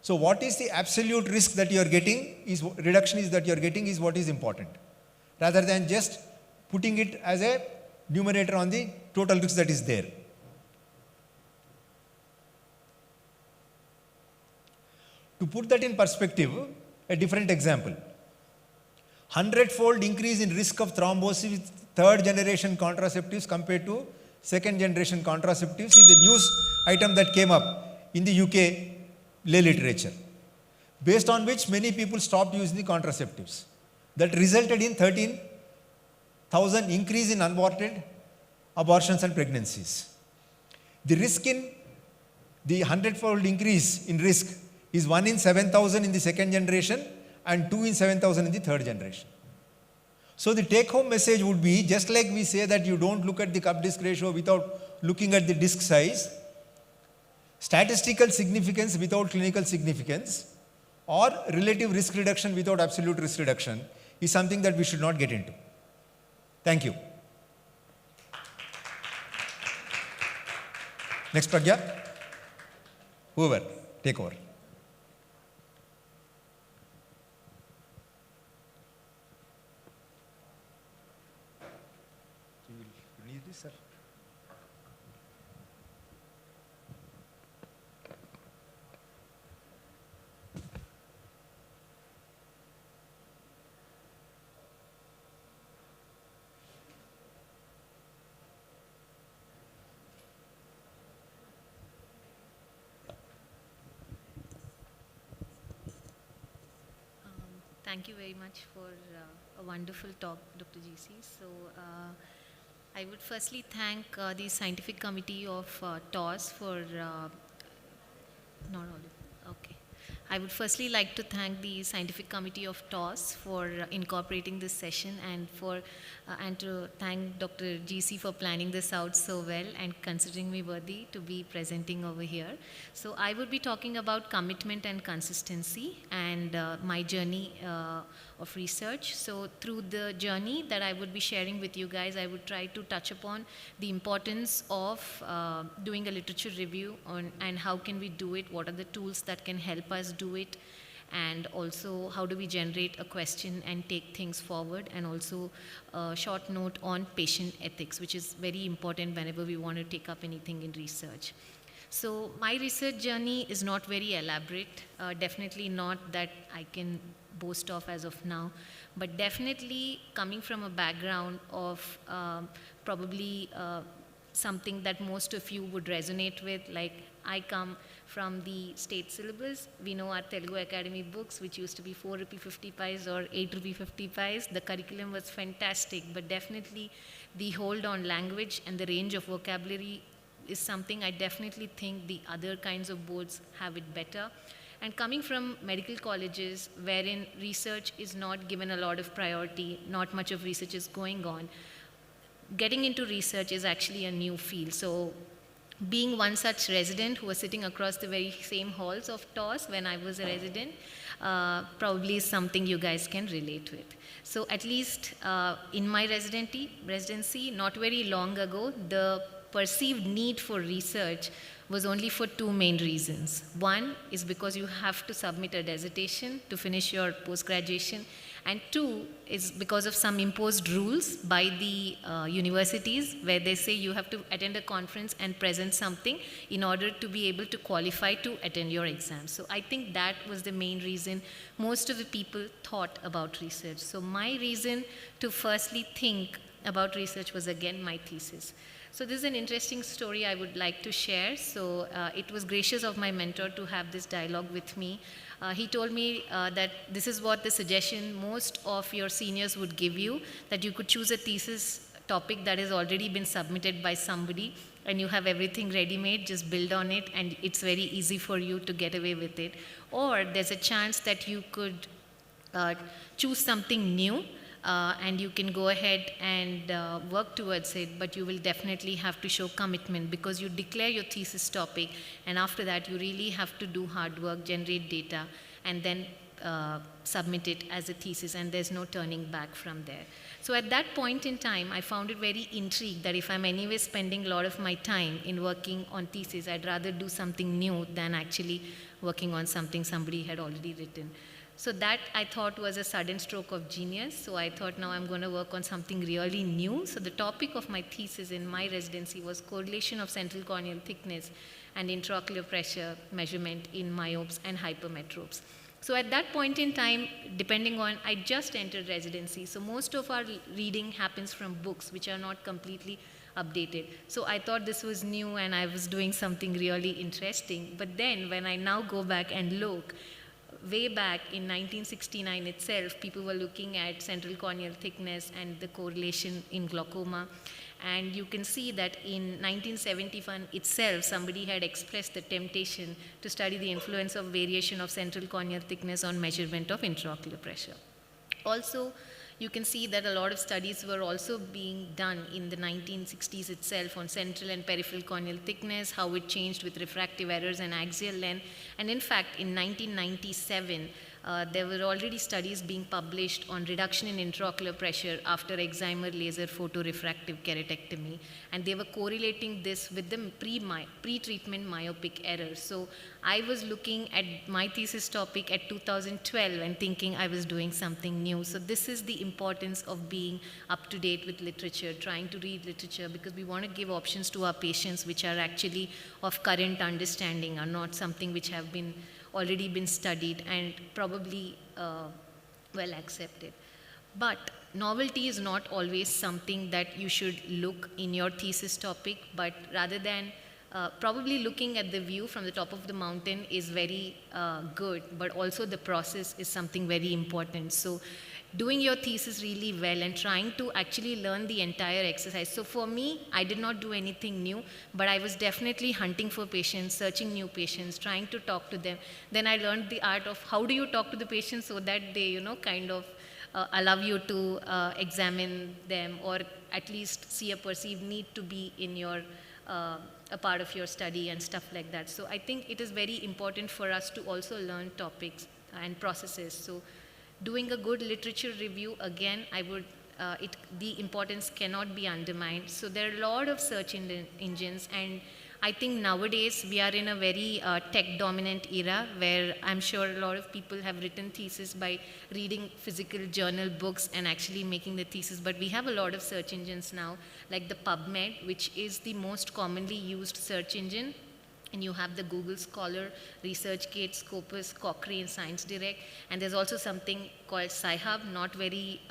So what is the absolute risk that you are getting is reduction is that you are getting is what is important, rather than just putting it as a numerator on the total risk that is there. To put that in perspective, a different example. 100-fold increase in risk of thrombosis with third generation contraceptives compared to second generation contraceptives is the news item that came up in the UK lay literature, based on which many people stopped using the contraceptives. That resulted in 13,000 increase in unwanted abortions and pregnancies. The risk in the 100-fold increase in risk is 1 in 7,000 in the second generation and 2 in 7,000 in the third generation. So the take-home message would be, just like we say that you don't look at the cup-disc ratio without looking at the disc size, statistical significance without clinical significance, or relative risk reduction without absolute risk reduction is something that we should not get into. Thank you. Next, Pragya. Whoever, take over. You need this, sir? Thank you very much for a wonderful talk, Dr. GC. So I would firstly thank the scientific committee of TOS for, not all, okay. I would firstly like to thank the scientific committee of TOS for incorporating this session, and and to thank Dr. GC for planning this out so well and considering me worthy to be presenting over here. So I would be talking about commitment and consistency and my journey of research. So through the journey that I would be sharing with you guys, I would try to touch upon the importance of doing a literature review on and how can we do it, what are the tools that can help us do it, and also how do we generate a question and take things forward, and also a short note on patient ethics, which is very important whenever we want to take up anything in research. So my research journey is not very elaborate, definitely not that I can boast of as of now, but definitely coming from a background of probably something that most of you would resonate with. Like, I come from the state syllabus. We know our Telugu Academy books, which used to be 4 rupee 50 pies or 8 rupee 50 pies. The curriculum was fantastic, but definitely the hold on language and the range of vocabulary is something I definitely think the other kinds of boards have it better. And coming from medical colleges wherein research is not given a lot of priority, not much of research is going on, getting into research is actually a new field. So being one such resident who was sitting across the very same halls of TOS when I was a resident, probably is something you guys can relate with. So at least in my residency, not very long ago, the perceived need for research was only for two main reasons. One is because you have to submit a dissertation to finish your post-graduation, and two is because of some imposed rules by the universities where they say you have to attend a conference and present something in order to be able to qualify to attend your exam. So I think that was the main reason most of the people thought about research. So my reason to firstly think about research was again my thesis. So this is an interesting story I would like to share. So it was gracious of my mentor to have this dialogue with me. He told me that this is what the suggestion most of your seniors would give you, that you could choose a thesis topic that has already been submitted by somebody and you have everything ready-made, just build on it and it's very easy for you to get away with it. Or there's a chance that you could choose something new and you can go ahead and work towards it, but you will definitely have to show commitment because you declare your thesis topic and after that you really have to do hard work, generate data, and then submit it as a thesis, and there's no turning back from there. So at that point in time, I found it very intrigued that if I'm anyway spending a lot of my time in working on thesis, I'd rather do something new than actually working on something somebody had already written. So that I thought was a sudden stroke of genius. So I thought, now I'm going to work on something really new. So the topic of my thesis in my residency was correlation of central corneal thickness and intraocular pressure measurement in myopes and hypermetropes. So at that point in time, depending on, I just entered residency, so most of our reading happens from books which are not completely updated. So I thought this was new and I was doing something really interesting. But then when I now go back and look, way back in 1969 itself, people were looking at central corneal thickness and the correlation in glaucoma. And you can see that in 1971 itself, somebody had expressed the temptation to study the influence of variation of central corneal thickness on measurement of intraocular pressure. Also, you can see that a lot of studies were also being done in the 1960s itself on central and peripheral corneal thickness, how it changed with refractive errors and axial length. And in fact, in 1997, there were already studies being published on reduction in intraocular pressure after excimer laser photorefractive keratectomy, and they were correlating this with the pre-treatment myopic errors. So I was looking at my thesis topic at 2012 and thinking I was doing something new. So this is the importance of being up to date with literature, trying to read literature, because we want to give options to our patients which are actually of current understanding, are not something which have been already been studied and probably well accepted. But novelty is not always something that you should look in your thesis topic, but rather than probably looking at the view from the top of the mountain is very good, but also the process is something very important. So doing your thesis really well and trying to actually learn the entire exercise. So for me, I did not do anything new, but I was definitely hunting for patients, searching new patients, trying to talk to them. Then I learned the art of how do you talk to the patients so that they, kind of allow you to examine them, or at least see a perceived need to be in your a part of your study and stuff like that. So I think it is very important for us to also learn topics and processes. So doing a good literature review, again, I would, the importance cannot be undermined. So there are a lot of search engines, and I think nowadays we are in a very tech-dominant era where I'm sure a lot of people have written thesis by reading physical journal books and actually making the thesis. But we have a lot of search engines now, like the PubMed, which is the most commonly used search engine. And you have the Google Scholar, ResearchGate, Scopus, Cochrane, ScienceDirect, and there's also something called Sci-Hub, not very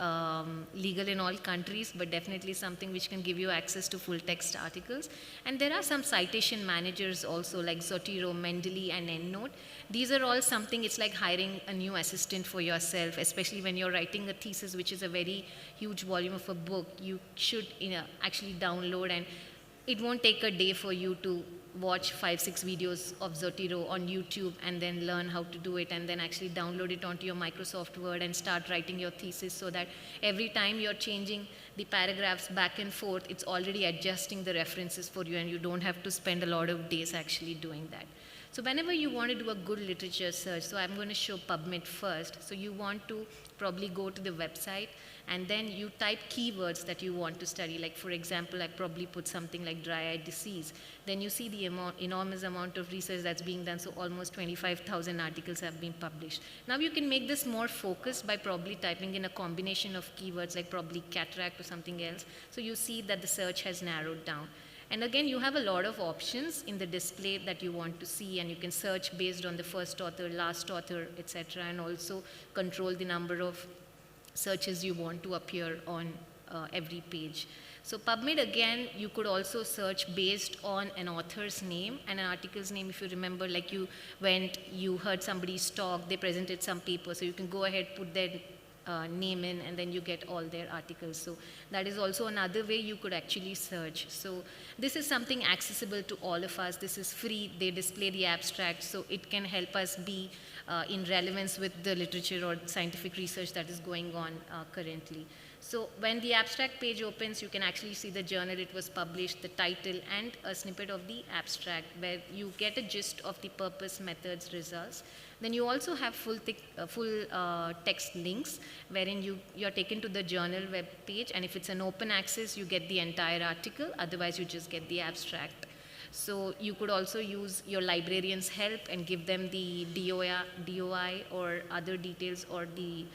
legal in all countries, but definitely something which can give you access to full text articles. And there are some citation managers also, like Zotero, Mendeley, and EndNote. These are all something, it's like hiring a new assistant for yourself, especially when you're writing a thesis, which is a very huge volume of a book. You should actually download, and it won't take a day for you to watch 5-6 videos of Zotero on YouTube and then learn how to do it, and then actually download it onto your Microsoft Word and start writing your thesis, so that every time you're changing the paragraphs back and forth, it's already adjusting the references for you, and you don't have to spend a lot of days actually doing that. So whenever you want to do a good literature search, so I'm going to show PubMed first. So you want to probably go to the website, and then you type keywords that you want to study. Like for example, I probably put something like dry eye disease. Then you see the enormous amount of research that's being done. So almost 25,000 articles have been published. Now you can make this more focused by probably typing in a combination of keywords, like probably cataract or something else. So you see that the search has narrowed down. And again, you have a lot of options in the display that you want to see, and you can search based on the first author, last author, etc., and also control the number of searches you want to appear on every page. So PubMed, again, you could also search based on an author's name and an article's name. If you remember, like you heard somebody's talk, they presented some paper, so you can go ahead, put their name in, and then you get all their articles. So that is also another way you could actually search. So this is something accessible to all of us. This is free. They display the abstract, so it can help us be in relevance with the literature or scientific research that is going on currently. So when the abstract page opens, you can actually see the journal it was published, the title, and a snippet of the abstract where you get a gist of the purpose, methods, results. Then you also have full text links wherein you're taken to the journal web page, and if it's an open access, you get the entire article, otherwise you just get the abstract. So you could also use your librarian's help and give them the DOI or other details or the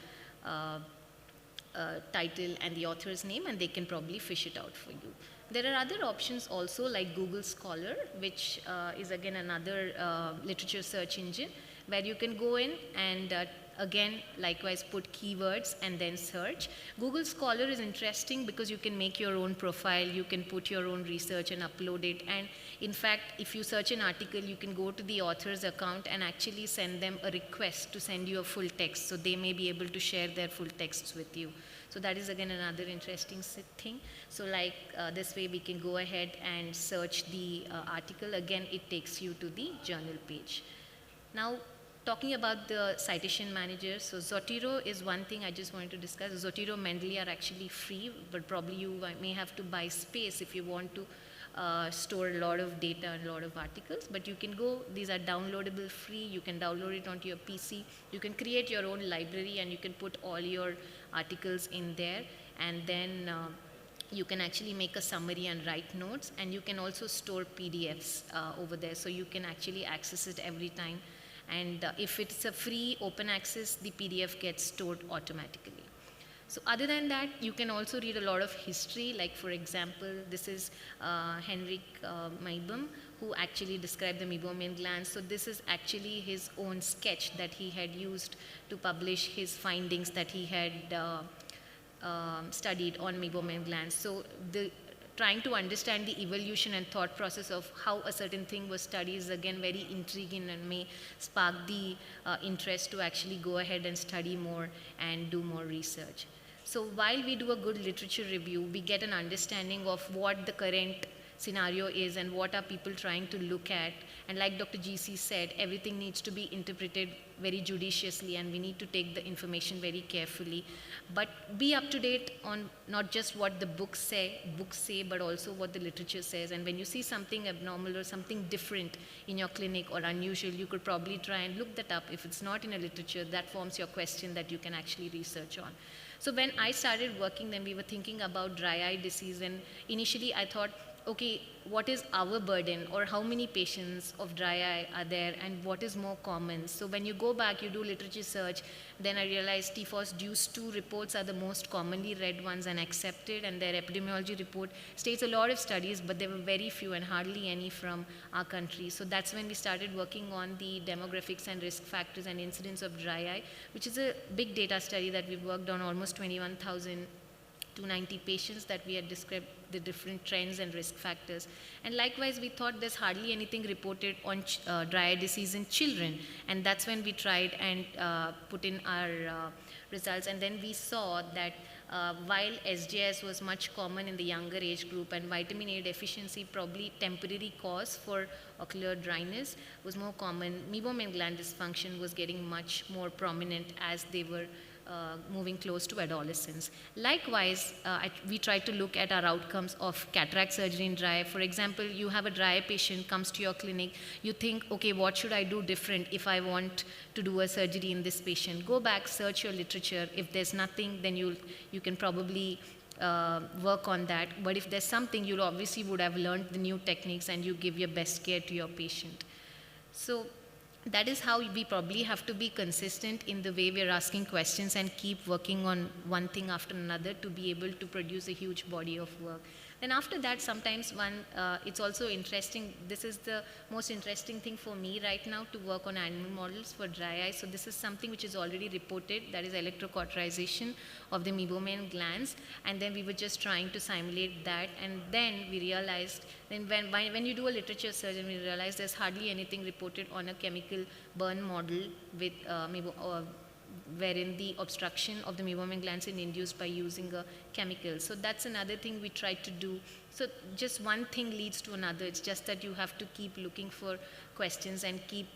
title and the author's name, and they can probably fish it out for you. There are other options also like Google Scholar, which is again another literature search engine where you can go in and again likewise put keywords and then search. Google Scholar is interesting because you can make your own profile, you can put your own research and upload it, and in fact if you search an article you can go to the author's account and actually send them a request to send you a full text, so they may be able to share their full texts with you. So that is again another interesting thing. So like this way we can go ahead and search the article, again it takes you to the journal page. Now talking about the citation manager, so Zotero is one thing I just wanted to discuss. Zotero, Mendeley are actually free, but probably you may have to buy space if you want to store a lot of data and a lot of articles, but you can go, these are downloadable free, you can download it onto your PC, you can create your own library and you can put all your articles in there, and then you can actually make a summary and write notes, and you can also store PDFs over there, so you can actually access it every time. And if it's a free open access, the PDF gets stored automatically. So other than that, you can also read a lot of history, like for example, this is Henrik Meibom, who actually described the meibomian glands. So this is actually his own sketch that he had used to publish his findings that he had studied on meibomian glands. So trying to understand the evolution and thought process of how a certain thing was studied is again very intriguing and may spark the interest to actually go ahead and study more and do more research. So while we do a good literature review, we get an understanding of what the current scenario is and what are people trying to look at. And like Dr. GC said, everything needs to be interpreted very judiciously and we need to take the information very carefully. But be up to date on not just what the books say, but also what the literature says. And when you see something abnormal or something different in your clinic or unusual, you could probably try and look that up. If it's not in a literature, that forms your question that you can actually research on. So when I started working, then we were thinking about dry eye disease, and initially I thought, okay, what is our burden or how many patients of dry eye are there and what is more common? So when you go back, you do literature search, then I realized TFOS DUCE 2 reports are the most commonly read ones and accepted, and their epidemiology report states a lot of studies, but there were very few and hardly any from our country. So that's when we started working on the demographics and risk factors and incidence of dry eye, which is a big data study that we've worked on, almost 21,290 patients that we had described the different trends and risk factors. And likewise, we thought there's hardly anything reported on dry eye disease in children. And that's when we tried and put in our results. And then we saw that while SJS was much common in the younger age group and vitamin A deficiency, probably temporary cause for ocular dryness, was more common, meibomian gland dysfunction was getting much more prominent as they were moving close to adolescence. Likewise, we try to look at our outcomes of cataract surgery in dry eye. For example, you have a dry eye patient comes to your clinic, you think, okay, what should I do different if I want to do a surgery in this patient? Go back, search your literature. If there's nothing, then you can probably work on that. But if there's something, you obviously would have learned the new techniques and you give your best care to your patient. So that is how we probably have to be consistent in the way we're asking questions and keep working on one thing after another to be able to produce a huge body of work. Then after that, sometimes it's also interesting, this is the most interesting thing for me right now, to work on animal models for dry eye. So this is something which is already reported, that is electrocauterization of the meibomian glands, and then we were just trying to simulate that, and then we realized, then when you do a literature search, and we realized there's hardly anything reported on a chemical burn model with wherein the obstruction of the meibomian glands is induced by using a chemical. So that's another thing we tried to do. So just one thing leads to another. It's just that you have to keep looking for questions and keep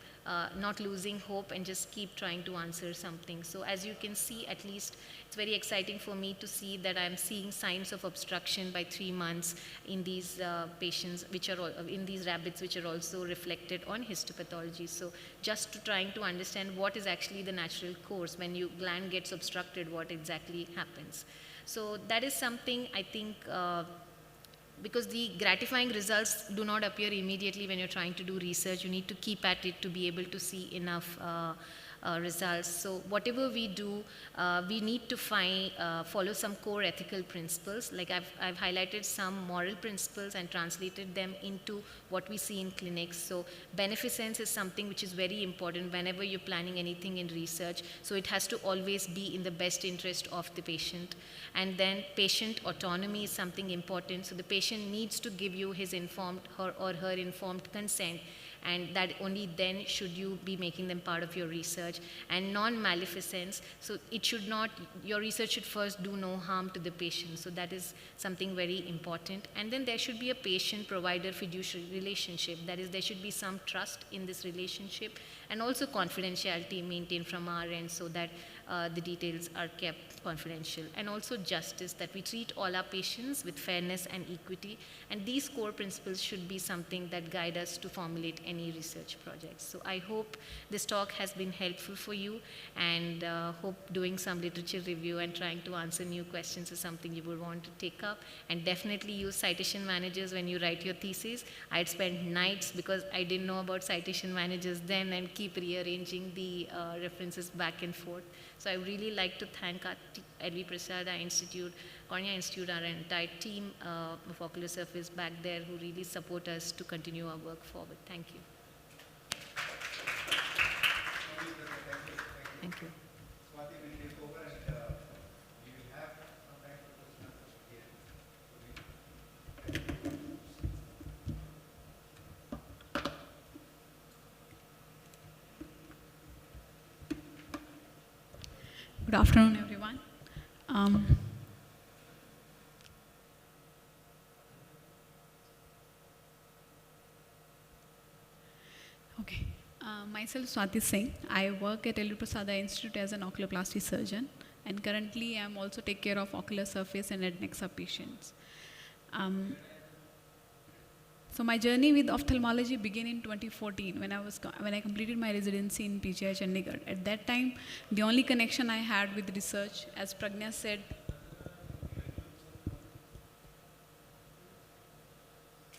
not losing hope and just keep trying to answer something. So as you can see, at least it's very exciting for me to see that I'm seeing signs of obstruction by 3 months in these patients, which are in these rabbits, which are also reflected on histopathology. So just to trying to understand what is actually the natural course when your gland gets obstructed, what exactly happens. So that is something I think, because the gratifying results do not appear immediately when you're trying to do research. You need to keep at it to be able to see enough results. So whatever we do, we need to follow some core ethical principles. Like I've highlighted some moral principles and translated them into what we see in clinics. So beneficence is something which is very important whenever you're planning anything in research. So it has to always be in the best interest of the patient. And then patient autonomy is something important. So the patient needs to give you his her informed consent, and that only then should you be making them part of your research. And non-maleficence, so it should not, your research should first do no harm to the patient. So that is something very important. And then there should be a patient-provider fiduciary relationship. That is, there should be some trust in this relationship, and also confidentiality maintained from our end so that the details are kept confidential. And also justice, that we treat all our patients with fairness and equity. And these core principles should be something that guide us to formulate any research projects. So I hope this talk has been helpful for you, and hope doing some literature review and trying to answer new questions is something you would want to take up. And definitely use citation managers when you write your thesis. I'd spend nights, because I didn't know about citation managers then, and keep rearranging the references back and forth. So I really like to thank our LV Prasad, our institute, Cornea Institute, our entire team of Ocular Surface back there who really support us to continue our work forward. Thank you. Thank you. Swati will take over, and we will have some time for question and answer here. Good afternoon, everyone. Okay. Myself, Swati Singh. I work at LV Prasad Eye Institute as an oculoplasty surgeon, and currently I'm also take care of ocular surface and adnexa patients. So my journey with ophthalmology began in 2014 when I completed my residency in PGI Chandigarh. At that time, the only connection I had with research, as Pragna said,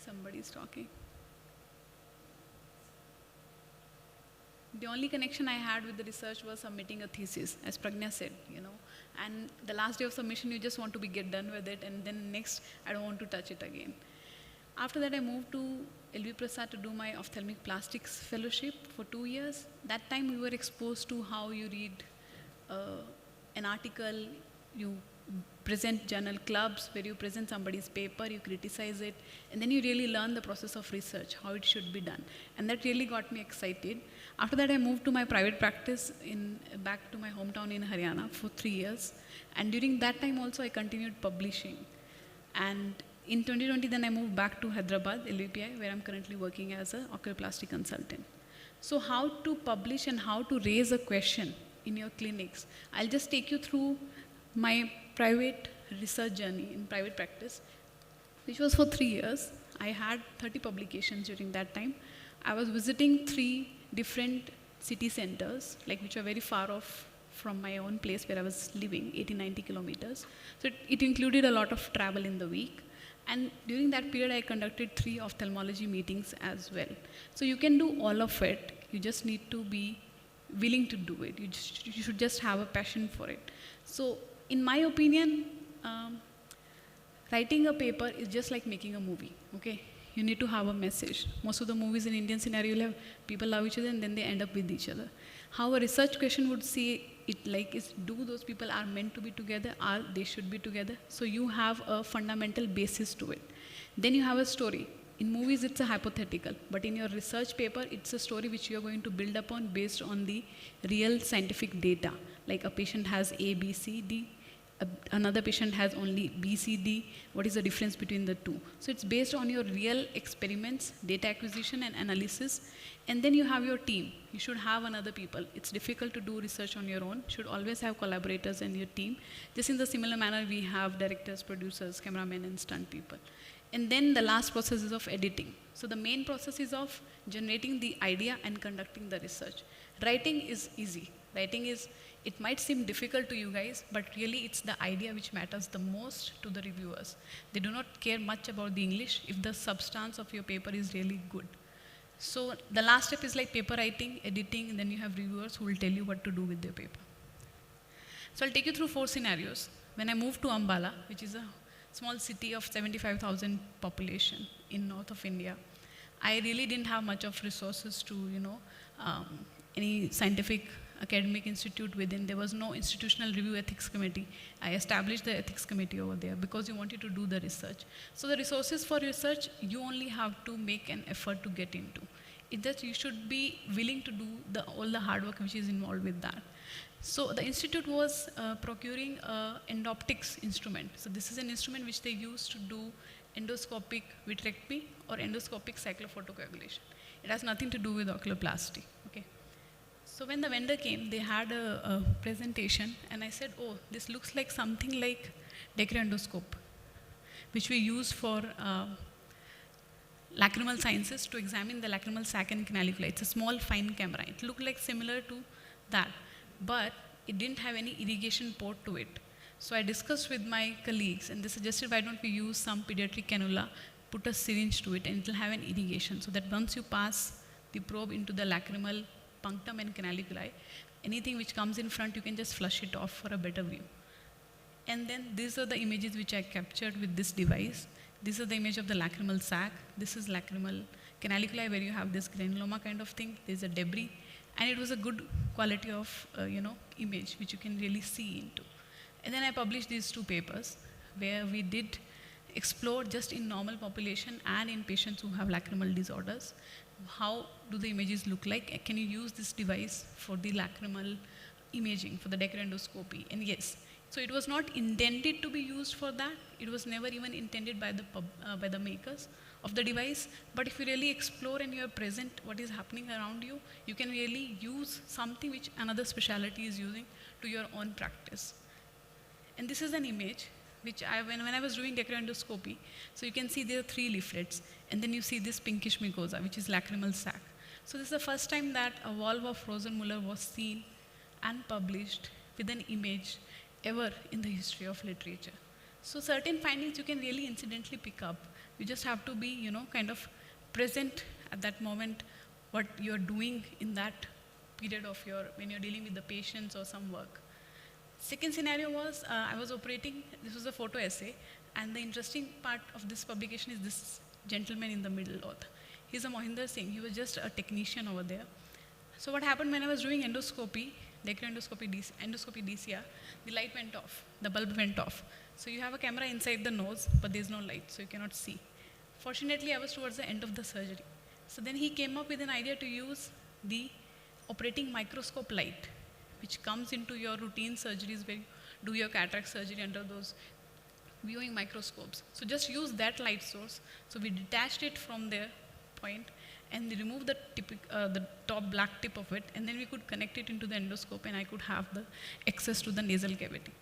somebody's talking. The only connection I had with the research was submitting a thesis, as Pragna said, and the last day of submission, you just want to get done with it, and then next, I don't want to touch it again. After that, I moved to LV Prasad to do my ophthalmic plastics fellowship for 2 years. That time, we were exposed to how you read an article, you present journal clubs where you present somebody's paper, you criticize it, and then you really learn the process of research, how it should be done. And that really got me excited. After that, I moved to my private practice back to my hometown in Haryana for 3 years. And during that time also, I continued publishing. And in 2020, then I moved back to Hyderabad, LVPI, where I'm currently working as an oculoplasty consultant. So how to publish and how to raise a question in your clinics. I'll just take you through my private research journey in private practice, which was for 3 years. I had 30 publications during that time. I was visiting 3 different city centers, which are very far off from my own place where I was living, 80-90 kilometers. So it included a lot of travel in the week. And during that period, I conducted 3 ophthalmology meetings as well. So you can do all of it. You just need to be willing to do it. You should just have a passion for it. So in my opinion, writing a paper is just like making a movie, okay? You need to have a message. Most of the movies in Indian scenario, you'll have people love each other and then they end up with each other. How a research question would say it is, do those people are meant to be together, or they should be together? So you have a fundamental basis to it. Then you have a story. In movies, it's a hypothetical, but in your research paper, it's a story which you're going to build upon based on the real scientific data. Like a patient has A, B, C, D, another patient has only B, C, D, what is the difference between the two? So it's based on your real experiments, data acquisition and analysis, and then you have your team. You should have another people. It's difficult to do research on your own. You should always have collaborators in your team. Just in the similar manner, we have directors, producers, cameramen, and stunt people. And then the last process is of editing. So the main process is of generating the idea and conducting the research. Writing is easy. Writing is, it might seem difficult to you guys, but really it's the idea which matters the most to the reviewers. They do not care much about the English if the substance of your paper is really good. So the last step is like paper writing, editing, and then you have reviewers who will tell you what to do with their paper. So I'll take you through 4 scenarios. When I moved to Ambala, which is a small city of 75,000 population in north of India, I really didn't have much of resources to, any scientific academic institute within. There was no institutional review ethics committee. I established the ethics committee over there because you wanted to do the research. So the resources for research, you only have to make an effort to get into. It's that you should be willing to do all the hard work which is involved with that. So the institute was procuring endoptics instrument. So this is an instrument which they use to do endoscopic vitrectomy or endoscopic cyclophotocoagulation. It has nothing to do with oculoplasty. Okay. So when the vendor came, they had a presentation, and I said, oh, this looks like something like decreendoscope, which we use for lacrimal sciences to examine the lacrimal sac and canaliculi. It's a small, fine camera. It looked like similar to that, but it didn't have any irrigation port to it. So I discussed with my colleagues, and they suggested, why don't we use some pediatric cannula, put a syringe to it, and it will have an irrigation, so that once you pass the probe into the lacrimal punctum and canaliculi, anything which comes in front, you can just flush it off for a better view. And then these are the images which I captured with this device. This is the image of the lacrimal sac. This is lacrimal canaliculi, where you have this granuloma kind of thing. There's a debris, and it was a good quality of image which you can really see into. And then I published these 2 papers where we did explore just in normal population and in patients who have lacrimal disorders. How do the images look like? Can you use this device for the lacrimal imaging, for the decreendoscopy? And yes, so it was not intended to be used for that. It was never even intended by the makers of the device. But if you really explore and you are present what is happening around you, you can really use something which another specialty is using to your own practice. And this is an image which when I was doing decreendoscopy, so you can see there are 3 leaflets, and then you see this pinkish mucosa, which is lacrimal sac. So this is the first time that a valve of Rosenmuller was seen and published with an image ever in the history of literature. So certain findings you can really incidentally pick up. You just have to be, kind of present at that moment, what you're doing in that period of when you're dealing with the patients or some work. Second scenario was, I was operating, this was a photo essay, and the interesting part of this publication is this gentleman in the middle author. He's a Mohinder Singh. He was just a technician over there. So what happened when I was doing endoscopy, decreendoscopy, endoscopy DCR, the light went off, the bulb went off. So you have a camera inside the nose, but there's no light, so you cannot see. Fortunately, I was towards the end of the surgery. So then he came up with an idea to use the operating microscope light, which comes into your routine surgeries where you do your cataract surgery under those viewing microscopes. So just use that light source. So we detached it from their point and we removed the top black tip of it, and then we could connect it into the endoscope, and I could have the access to the nasal cavity.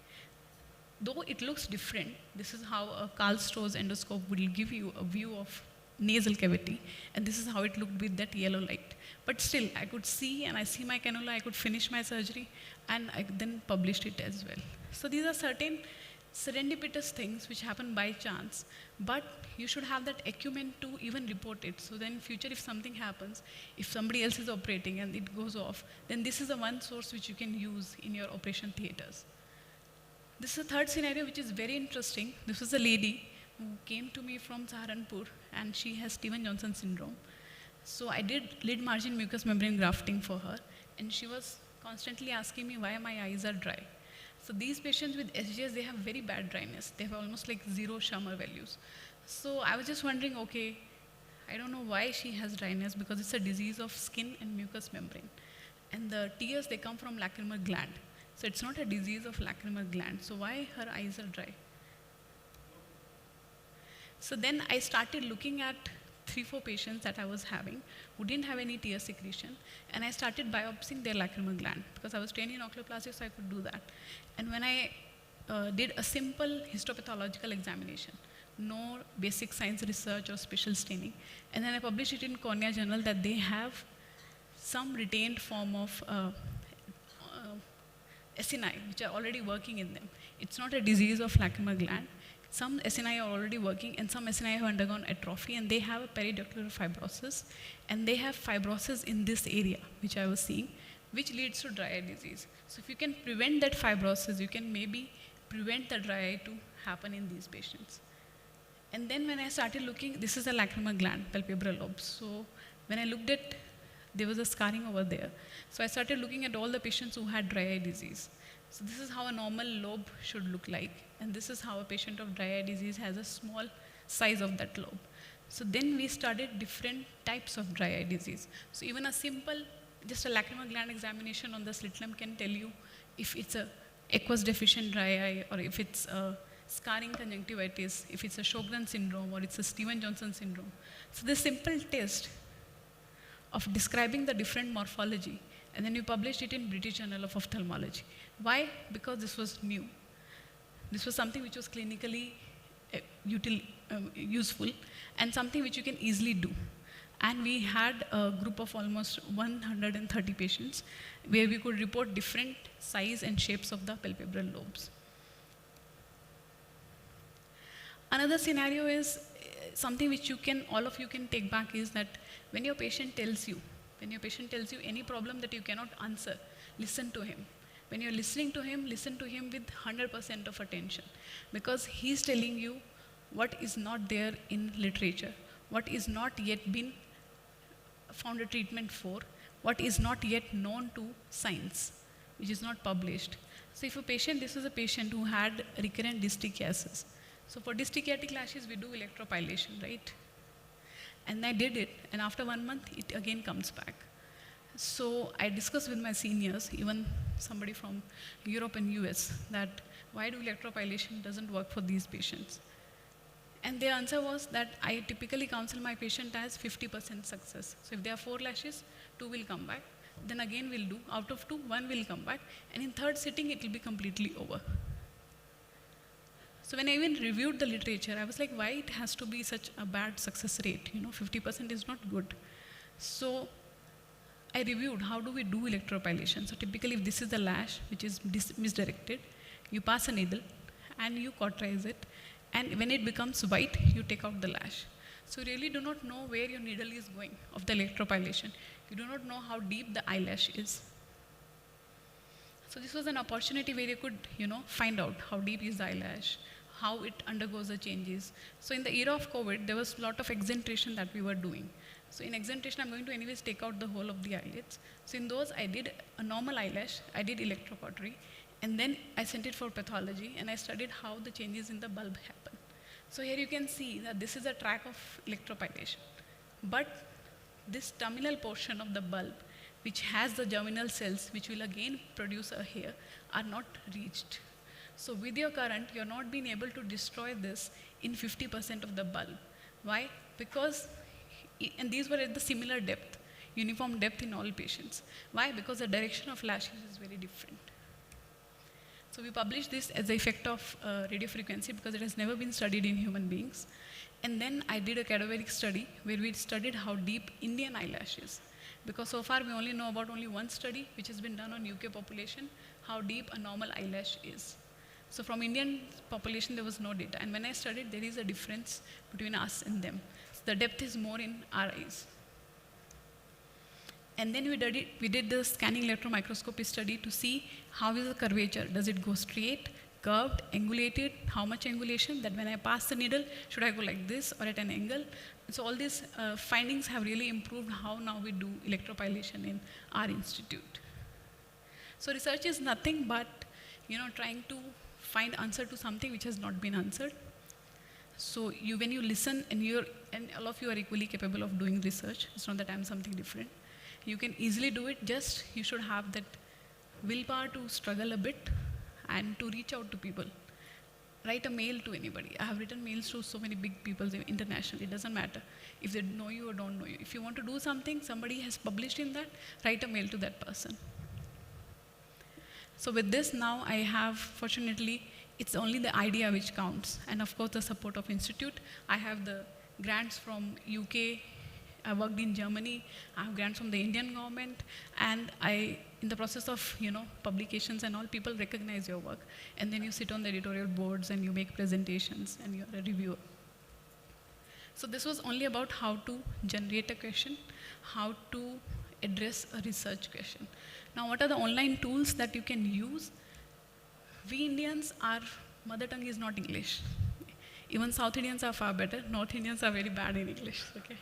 Though it looks different, this is how a Karl Stoll's endoscope will give you a view of nasal cavity, and this is how it looked with that yellow light. But still, I could see, and I see my cannula, I could finish my surgery, and I then published it as well. So these are certain serendipitous things which happen by chance, but you should have that acumen to even report it. So then in future, if something happens, if somebody else is operating and it goes off, then this is the one source which you can use in your operation theaters. This is a third scenario which is very interesting. This was a lady who came to me from Saharanpur, and she has Stevens-Johnson syndrome. So I did lid margin mucous membrane grafting for her, and she was constantly asking me why my eyes are dry. So these patients with SGS, they have very bad dryness. They have almost like 0 Schirmer values. So I was just wondering, okay, I don't know why she has dryness, because it's a disease of skin and mucous membrane. And the tears, they come from lacrimal gland. So it's not a disease of lacrimal gland. So why her eyes are dry? So then I started looking at 3-4 patients that I was having who didn't have any tear secretion, and I started biopsying their lacrimal gland because I was trained in oculoplasty, so I could do that. And when I did a simple histopathological examination, no basic science research or special staining, and then I published it in Cornea Journal that they have some retained form of SNI, which are already working in them. It's not a disease of lacrimal gland. Some SNI are already working, and some SNI have undergone atrophy, and they have a periductal fibrosis, and they have fibrosis in this area, which I was seeing, which leads to dry eye disease. So if you can prevent that fibrosis, you can maybe prevent the dry eye to happen in these patients. And then when I started looking, this is a lacrimal gland, palpebral lobe. So when I looked at, there was a scarring over there. So I started looking at all the patients who had dry eye disease. So this is how a normal lobe should look like. And this is how a patient of dry eye disease has a small size of that lobe. So then we studied different types of dry eye disease. So even a simple, just a lacrimal gland examination on the slit lamp can tell you if it's a aqueous deficient dry eye, or if it's a scarring conjunctivitis, if it's a Sjogren syndrome, or it's a Steven-Johnson syndrome. So this simple test of describing the different morphology, and then we published it in British Journal of Ophthalmology. Why? Because this was new. This was something which was clinically useful, and something which you can easily do. And we had a group of almost 130 patients where we could report different size and shapes of the palpebral lobes. Another scenario is something which you can, all of you can take back, is that when your patient tells you any problem that you cannot answer, listen to him. When you're listening to him, listen to him with 100% of attention, because he's telling you what is not there in literature, what is not yet been found a treatment for, what is not yet known to science, which is not published. So if a patient, this is a patient who had recurrent distichiasis. So for distichiatic lashes, we do electropilation, right? And I did it, and after 1 month, it again comes back. So I discussed with my seniors, even somebody from Europe and US, that why do electropilation doesn't work for these patients? And their answer was that I typically counsel my patient as 50% success. So if there are 4 lashes, 2 will come back. Then again we'll do, out of 2, 1 will come back. And in third sitting, it will be completely over. So when I even reviewed the literature, I was like, why it has to be such a bad success rate? 50% is not good. So I reviewed how do we do electropilation. So typically, if this is the lash, which is misdirected, you pass a needle and you cauterize it. And when it becomes white, you take out the lash. So you really do not know where your needle is going of the electropilation. You do not know how deep the eyelash is. So this was an opportunity where you could, find out how deep is the eyelash, how it undergoes the changes. So in the era of COVID, there was a lot of exentration that we were doing. So in exentration, I'm going to anyways take out the whole of the eyelids. So in those, I did a normal eyelash, I did electrocautery, and then I sent it for pathology, and I studied how the changes in the bulb happen. So here you can see that this is a track of electropilation. But this terminal portion of the bulb, which has the germinal cells, which will again produce a hair, are not reached. So with your current, you're not being able to destroy this in 50% of the bulb. Why? Because, and these were at the similar depth, uniform depth in all patients. Why? Because the direction of lashes is very different. So we published this as the effect of radiofrequency because it has never been studied in human beings. And then I did a cadaveric study where we studied how deep Indian eyelash is. Because so far we only know about only one study which has been done on UK population, how deep a normal eyelash is. So from Indian population there was no data. And when I studied, there is a difference between us and them. So the depth is more in our eyes. And then we did the scanning electron microscopy study to see how is the curvature. Does it go straight, curved, angulated, how much angulation, that when I pass the needle, should I go like this or at an angle? So all these findings have really improved how now we do electropilation in our institute. So research is nothing but, trying to find answer to something which has not been answered. So when you listen, and all of you are equally capable of doing research, it's not that I'm something different. You can easily do it, just you should have that willpower to struggle a bit and to reach out to people. Write a mail to anybody. I have written mails to so many big people internationally. It doesn't matter if they know you or don't know you. If you want to do something, somebody has published in that, write a mail to that person. So with this now I have, fortunately, it's only the idea which counts. And of course the support of institute. I have the grants from UK, I worked in Germany, I have grants from the Indian government, and in the process of publications and all, people recognize your work. And then you sit on the editorial boards and you make presentations and you're a reviewer. So this was only about how to generate a question, how to address a research question. Now what are the online tools that you can use? We Indians, our mother tongue is not English. Even South Indians are far better. North Indians are very bad in English, okay?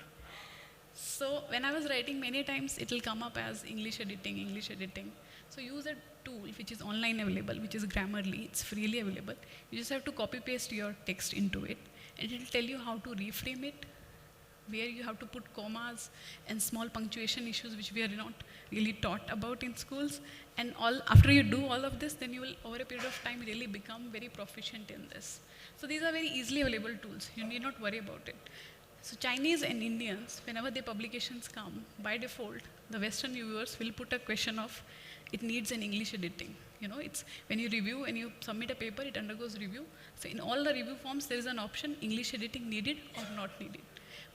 So when I was writing, many times it will come up as English editing, English editing. So use a tool which is online available, which is Grammarly. It's freely available. You just have to copy paste your text into it, and it will tell you how to reframe it, where you have to put commas and small punctuation issues which we are not really taught about in schools. And after you do all of this, then you will, over a period of time, really become very proficient in this. So these are very easily available tools. You need not worry about it. So Chinese and Indians, whenever their publications come, by default, the Western viewers will put a question of, it needs an English editing. It's when you review and you submit a paper, it undergoes review. So in all the review forms, there is an option, English editing needed or not needed.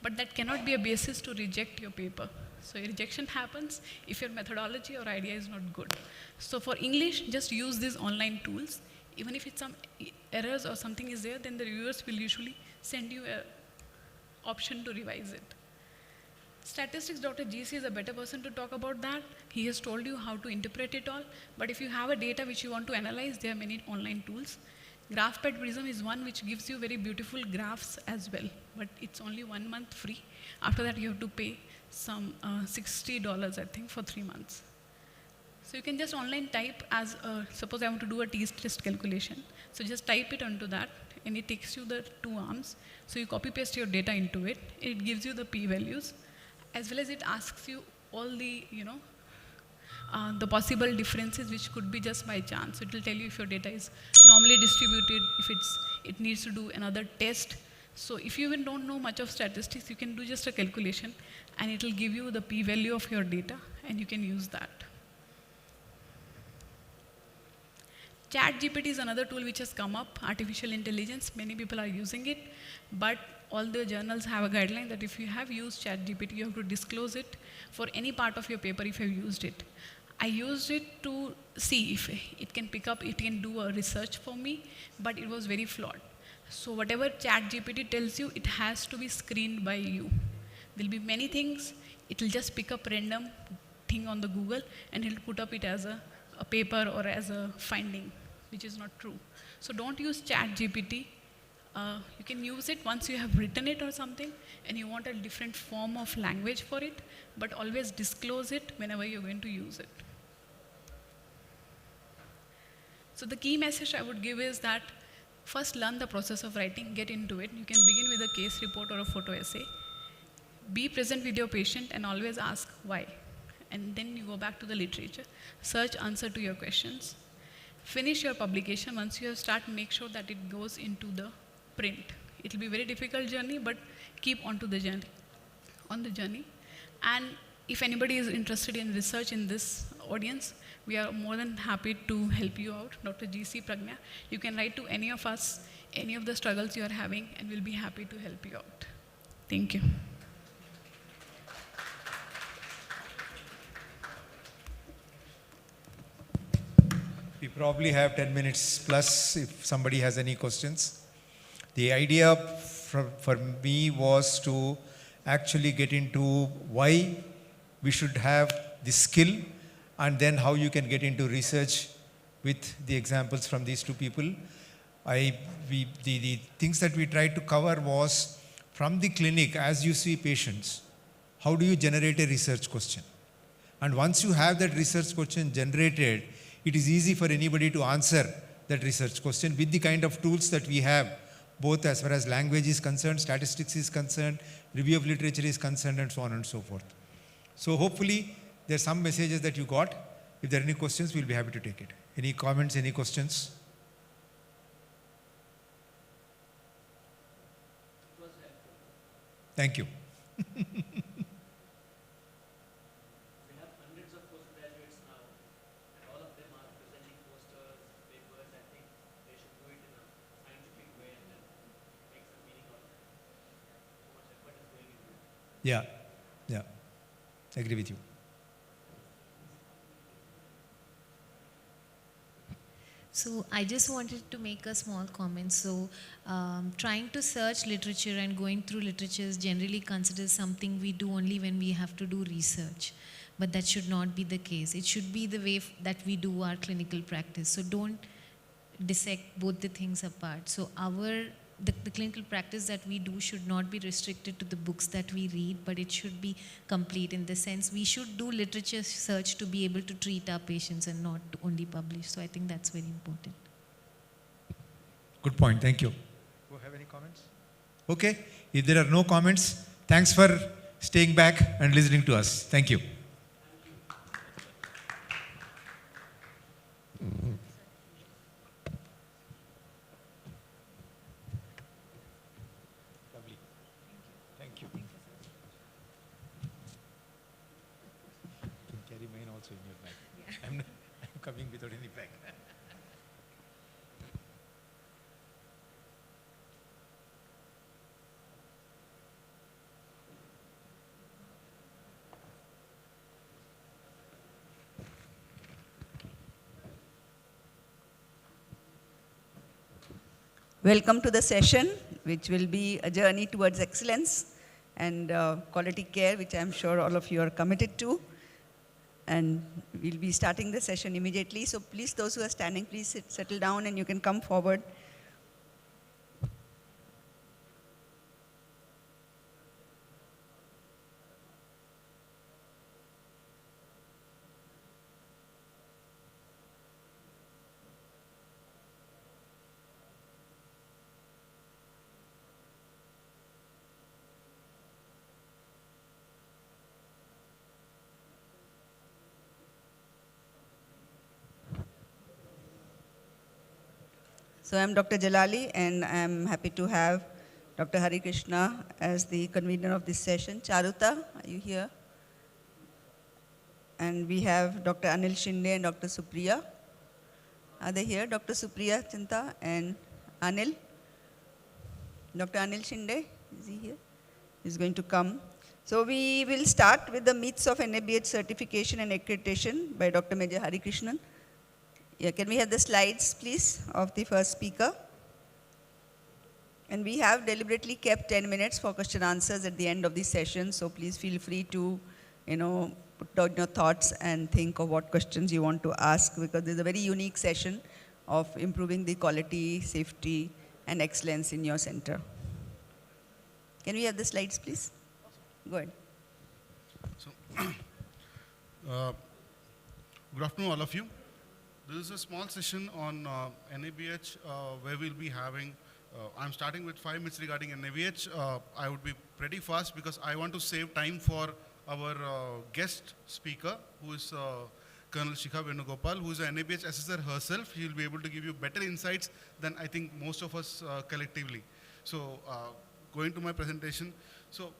But that cannot be a basis to reject your paper. So rejection happens if your methodology or idea is not good. So for English, just use these online tools. Even if it's some errors or something is there, then the reviewers will usually send you an option to revise it. Statistics, Dr. GC is a better person to talk about that. He has told you how to interpret it all. But if you have a data which you want to analyze, there are many online tools. GraphPad Prism is one which gives you very beautiful graphs as well, but it's only 1 month free. After that, you have to pay some $60, I think, for 3 months. So you can just online type as, suppose I want to do a t-test calculation. So just type it onto that, and it takes you the 2 arms. So you copy paste your data into it. It gives you the p-values, as well as it asks you all the, the possible differences which could be just by chance. So it will tell you if your data is normally distributed, if it needs to do another test. So if you even don't know much of statistics, you can do just a calculation, and it will give you the p-value of your data, and you can use that. ChatGPT is another tool which has come up, artificial intelligence. Many people are using it, but all the journals have a guideline that if you have used ChatGPT, you have to disclose it for any part of your paper if you have used it. I used it to see if it can pick up, it can do a research for me, but it was very flawed. So whatever ChatGPT tells you, it has to be screened by you. There will be many things, it will just pick up random thing on the Google, and it will put up it as a paper or as a finding, which is not true. So don't use ChatGPT. You can use it once you have written it or something, and you want a different form of language for it, but always disclose it whenever you're going to use it. So the key message I would give is that first learn the process of writing, get into it. You can begin with a case report or a photo essay. Be present with your patient and always ask why. And then you go back to the literature, search answer to your questions. Finish your publication. Once you have started, make sure that it goes into the print. It will be a very difficult journey, but keep on the journey. And if anybody is interested in research in this audience, we are more than happy to help you out. Dr. GC Pragna, you can write to any of us, any of the struggles you are having, and we'll be happy to help you out. Thank you. We probably have 10 minutes plus if somebody has any questions. The idea for me was to actually get into why we should have this skill, and then how you can get into research with the examples from these two people. The things that we tried to cover was from the clinic, as you see patients, how do you generate a research question? And once you have that research question generated, it is easy for anybody to answer that research question with the kind of tools that we have, both as far as language is concerned, statistics is concerned, review of literature is concerned, and so on and so forth. So hopefully there are some messages that you got. If there are any questions, we'll be happy to take it. Any comments, any questions? Thank you. Yeah, yeah, agree with you. So I just wanted to make a small comment. So trying to search literature and going through literature is generally considered something we do only when we have to do research. But that should not be the case. It should be the way that we do our clinical practice. So don't dissect both the things apart. So the clinical practice that we do should not be restricted to the books that we read, but it should be complete in the sense we should do literature search to be able to treat our patients and not to only publish. So I think that's very important. Good point, thank you. Do you have any comments? Okay, if there are no comments, thanks for staying back and listening to us. Thank you. Lovely. Thank you. You can carry mine also in your bag. I'm coming without any bag. Welcome to the session, which will be a journey towards excellence and quality care, which I'm sure all of you are committed to. And we'll be starting the session immediately. So please, those who are standing, please settle down and you can come forward. So I'm Dr. Jalali, and I'm happy to have Dr. Hari Krishna as the convener of this session. Charuta, are you here? And we have Dr. Anil Shinde and Dr. Supriya. Are they here? Dr. Supriya Chinta and Anil? Dr. Anil Shinde, is he here? He's going to come. So we will start with the myths of NABH certification and accreditation by Dr. Major Hari Krishnan. Yeah, can we have the slides, please, of the first speaker? And we have deliberately kept 10 minutes for question answers at the end of the session, so please feel free to, put down your thoughts and think of what questions you want to ask, because this is a very unique session of improving the quality, safety, and excellence in your center. Can we have the slides, please? Go ahead. So, good afternoon, all of you. This is a small session on NABH where we'll be having, I'm starting with 5 minutes regarding NABH. I would be pretty fast because I want to save time for our guest speaker, who is Colonel Shikha Venugopal, who is an NABH assessor herself. She will be able to give you better insights than I think most of us collectively. So going to my presentation. So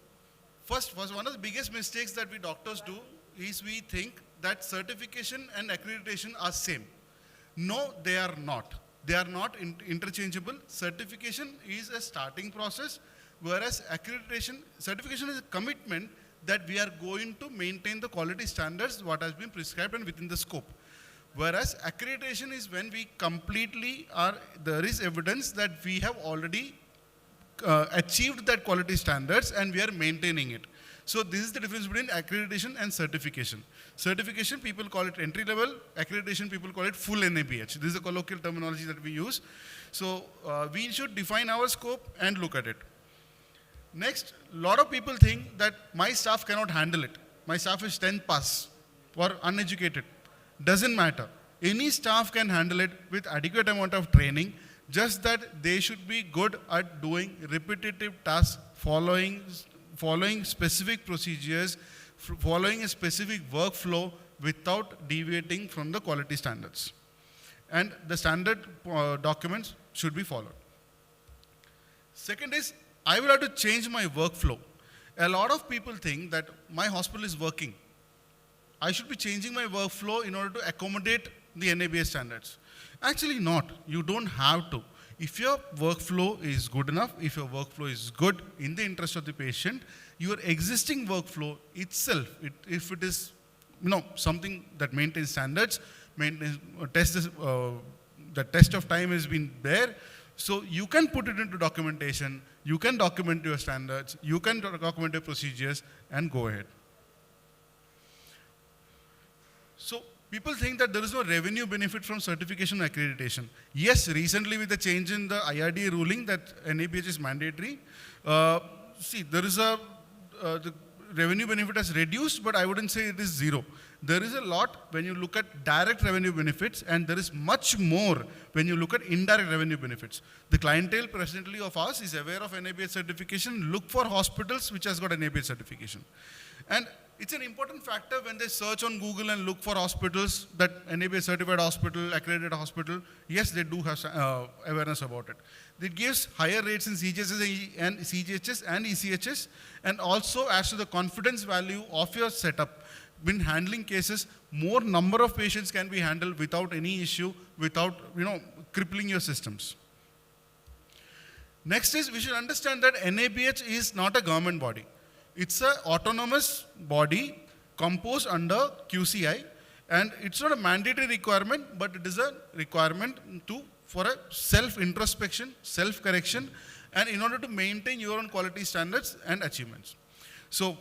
first, one of the biggest mistakes that we doctors do is we think that certification and accreditation are same. No, they are not. They are not interchangeable. Certification is a starting process, whereas certification is a commitment that we are going to maintain the quality standards what has been prescribed and within the scope. Whereas accreditation is when we completely there is evidence that we have already achieved that quality standards and we are maintaining it. So this is the difference between accreditation and certification. Certification, people call it entry level. Accreditation, people call it full NABH. This is a colloquial terminology that we use. So we should define our scope and look at it. Next, a lot of people think that my staff cannot handle it. My staff is 10 pass or uneducated. Doesn't matter. Any staff can handle it with adequate amount of training, just that they should be good at doing repetitive tasks, following specific procedures, following a specific workflow without deviating from the quality standards. And the standard documents should be followed. Second is, I will have to change my workflow. A lot of people think that my hospital is working. I should be changing my workflow in order to accommodate the NABH standards. Actually not. You don't have to. If your workflow is good enough, if your workflow is good in the interest of the patient, your existing workflow itself, if it is something that maintains standards, the test of time has been there, so you can put it into documentation, you can document your standards, you can document your procedures and go ahead. So people think that there is no revenue benefit from certification or accreditation. Yes, recently with the change in the IRDA ruling that NABH is mandatory, there is the revenue benefit has reduced, but I wouldn't say it is zero. There is a lot when you look at direct revenue benefits, and there is much more when you look at indirect revenue benefits. The clientele presently of ours is aware of NABH certification, look for hospitals which has got NABH certification. And it's an important factor when they search on Google and look for hospitals that NABH certified hospital, accredited hospital. Yes, they do have awareness about it. It gives higher rates in CGHS and ECHS, and also adds to the confidence value of your setup. When handling cases, more number of patients can be handled without any issue, without crippling your systems. Next is, we should understand that NABH is not a government body. It's an autonomous body composed under QCI, and it's not a mandatory requirement, but it is a requirement for a self-introspection, self-correction, and in order to maintain your own quality standards and achievements. So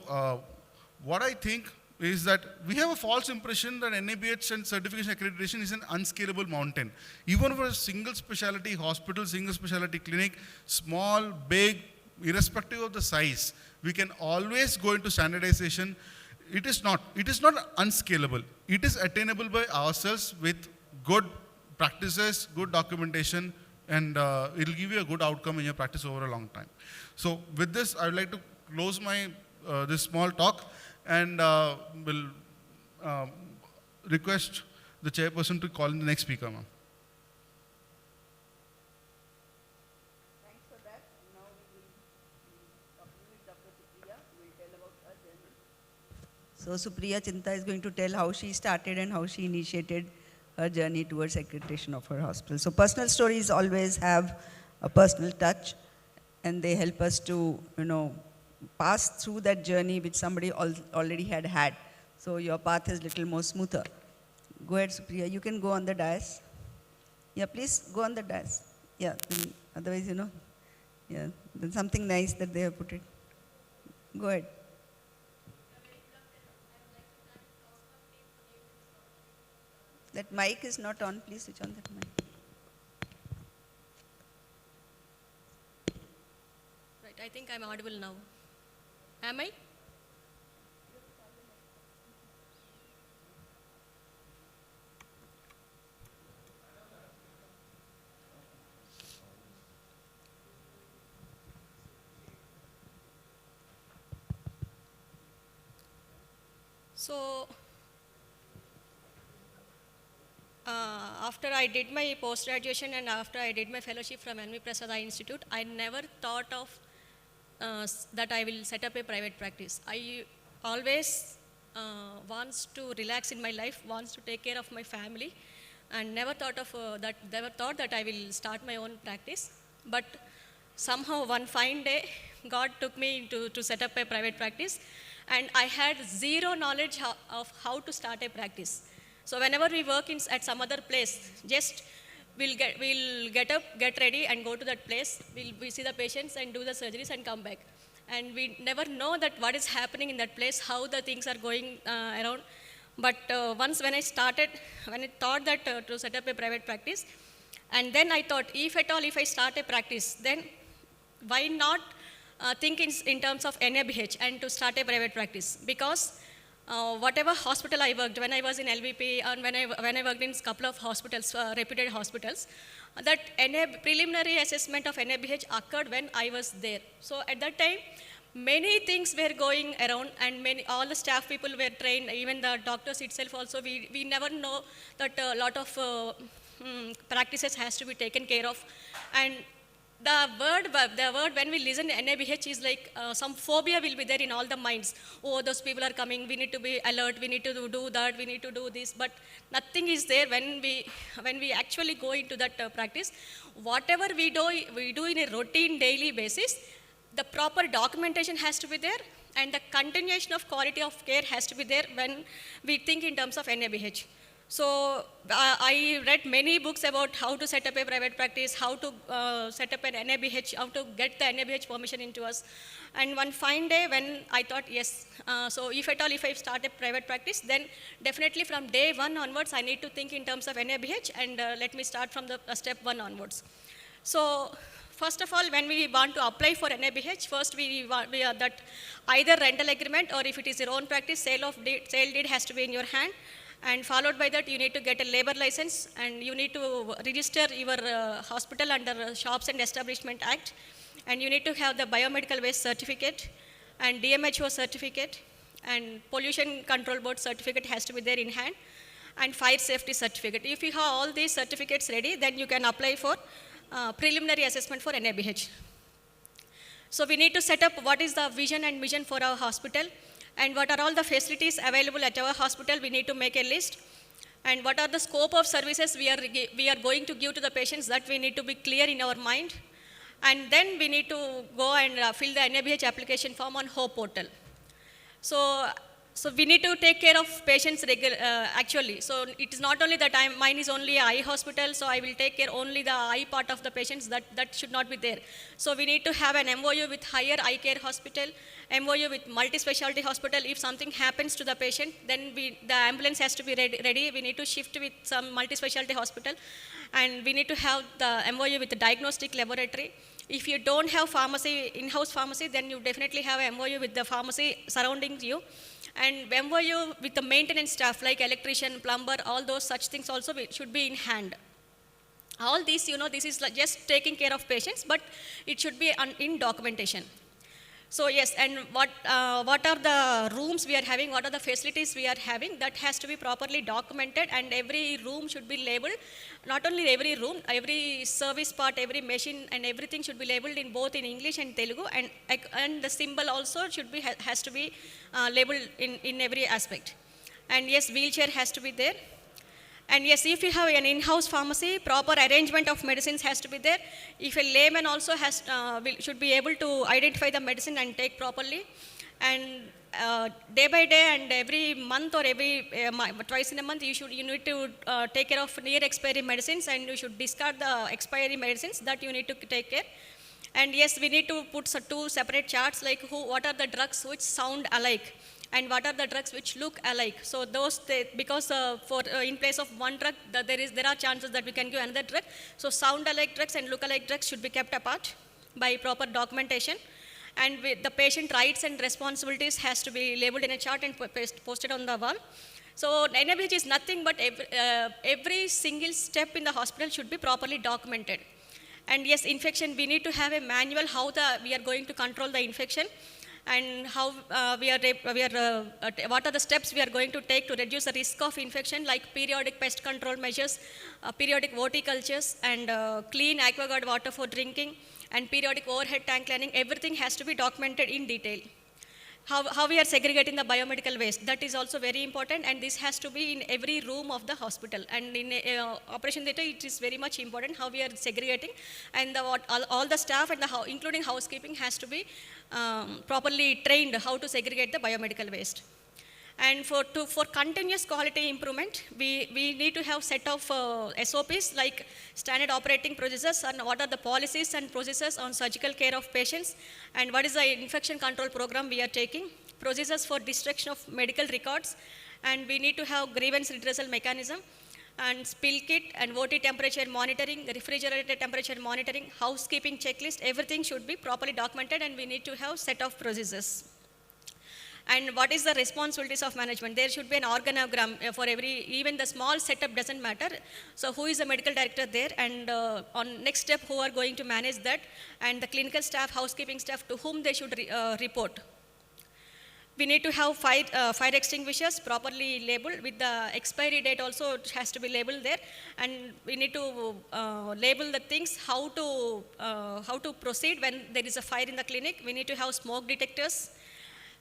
what I think is that we have a false impression that NABH and certification accreditation is an unscalable mountain. Even for a single specialty hospital, single specialty clinic, small, big, irrespective of the size, we can always go into standardization. It is not unscalable. It is attainable by ourselves with good practices, good documentation, and it will give you a good outcome in your practice over a long time. So with this, I would like to close my this small talk, and will request the chairperson to call in the next speaker, ma'am. Thanks for that. Now we will talk with Dr. Supriya, who will tell about her journey. So Supriya Chinta is going to tell how she started and how she initiated her journey towards accreditation of her hospital. So personal stories always have a personal touch, and they help us to, pass through that journey which somebody already had. So your path is a little more smoother. Go ahead, Supriya. You can go on the dais. Yeah, please go on the dais. Yeah, otherwise, yeah, then something nice that they have put it. Go ahead. That mic is not on. Please switch on that mic. Right, I think I'm audible now. Am I? So, after I did my post-graduation and after I did my fellowship from NV Prasad Eye Institute, I never thought of that I will set up a private practice. I always wants to relax in my life, wants to take care of my family, and never thought that I will start my own practice. But somehow one fine day, God took me to set up a private practice, and I had zero knowledge of how to start a practice. So whenever we work at some other place, just we'll get up, get ready, and go to that place. We see the patients and do the surgeries and come back. And we never know that what is happening in that place, how the things are going around. But once when I thought that to set up a private practice, and then I thought, if at all, if I start a practice, then why not think in terms of NABH and to start a private practice? Because whatever hospital I worked, when I was in LVP and when I worked in a couple of hospitals, reputed hospitals, that preliminary assessment of NABH occurred when I was there. So at that time, many things were going around, and all the staff people were trained, even the doctors itself also, we never know that a lot of practices has to be taken care of. And the word when we listen to NABH is like some phobia will be there in all the minds. Oh, those people are coming, we need to be alert, we need to do that, we need to do this. But nothing is there when we actually go into that practice. Whatever we do in a routine daily basis, the proper documentation has to be there, and the continuation of quality of care has to be there when we think in terms of NABH. So I read many books about how to set up a private practice, how to set up an NABH, how to get the NABH permission into us. And one fine day when I thought, yes, so if I start a private practice, then definitely from day one onwards, I need to think in terms of NABH, and let me start from the step one onwards. So first of all, when we want to apply for NABH, first we are that either rental agreement, or if it is your own practice, sale deed has to be in your hand. And followed by that, you need to get a labor license, and you need to register your hospital under Shops and Establishment Act, and you need to have the biomedical waste certificate and DMHO certificate, and pollution control board certificate has to be there in hand, and fire safety certificate. If you have all these certificates ready, then you can apply for preliminary assessment for NABH. So we need to set up what is the vision and mission for our hospital, and what are all the facilities available at our hospital. We need to make a list, and what are the scope of services we are going to give to the patients, that we need to be clear in our mind. And then we need to go and fill the NABH application form on HOPE portal. So we need to take care of patients actually. So it is not only that mine is only eye hospital, so I will take care only the eye part of the patients, that should not be there. So we need to have an MOU with higher eye care hospital, MOU with multi-specialty hospital. If something happens to the patient, then the ambulance has to be ready. We need to shift with some multi-specialty hospital, and we need to have the MOU with the diagnostic laboratory. If you don't have pharmacy, in-house pharmacy, then you definitely have a MOU with the pharmacy surrounding you. And MOU with the maintenance staff like electrician, plumber, all those such things also should be in hand. All these, this is just taking care of patients, but it should be in documentation. So yes, and what are the rooms we are having, what are the facilities we are having, that has to be properly documented, and every room should be labeled. Not only every room, every service part, every machine, and everything should be labeled in both in English and Telugu, and the symbol also should be has to be labeled in every aspect. And yes, wheelchair has to be there. And yes, if you have an in-house pharmacy, proper arrangement of medicines has to be there. If a layman also should be able to identify the medicine and take properly. And day by day and every month or every twice in a month, you need to take care of near expiry medicines, and you should discard the expiry medicines that you need to take care. And yes, we need to put two separate charts, like what are the drugs which sound alike, and what are the drugs which look alike. So because in place of one drug, there are chances that we can give another drug. So sound alike drugs and look alike drugs should be kept apart by proper documentation. And the patient rights and responsibilities has to be labeled in a chart and posted on the wall. So NABH is nothing but every single step in the hospital should be properly documented. And yes, infection, we need to have a manual how we are going to control the infection, and how what are the steps we are going to take to reduce the risk of infection, like periodic pest control measures, periodic horticultures, and clean aquaguard water for drinking, and periodic overhead tank cleaning. Everything has to be documented in detail. How we are segregating the biomedical waste, that is also very important, and this has to be in every room of the hospital. And in operation theatre, it is very much important how we are segregating, and all the staff and including housekeeping has to be properly trained how to segregate the biomedical waste. And for continuous quality improvement, we need to have set of SOPs like standard operating procedures, and what are the policies and procedures on surgical care of patients, and what is the infection control program we are taking, procedures for destruction of medical records, and we need to have grievance redressal mechanism, and spill kit, and OT temperature monitoring, refrigerator temperature monitoring, housekeeping checklist. Everything should be properly documented, and we need to have set of procedures. And what is the responsibilities of management? There should be an organogram for every, even the small setup doesn't matter. So who is the medical director there, and on next step who are going to manage that, and the clinical staff, housekeeping staff, to whom they should report. We need to have fire extinguishers properly labeled with the expiry date also. It has to be labeled there, and we need to label the things, how to proceed when there is a fire in the clinic. We need to have smoke detectors,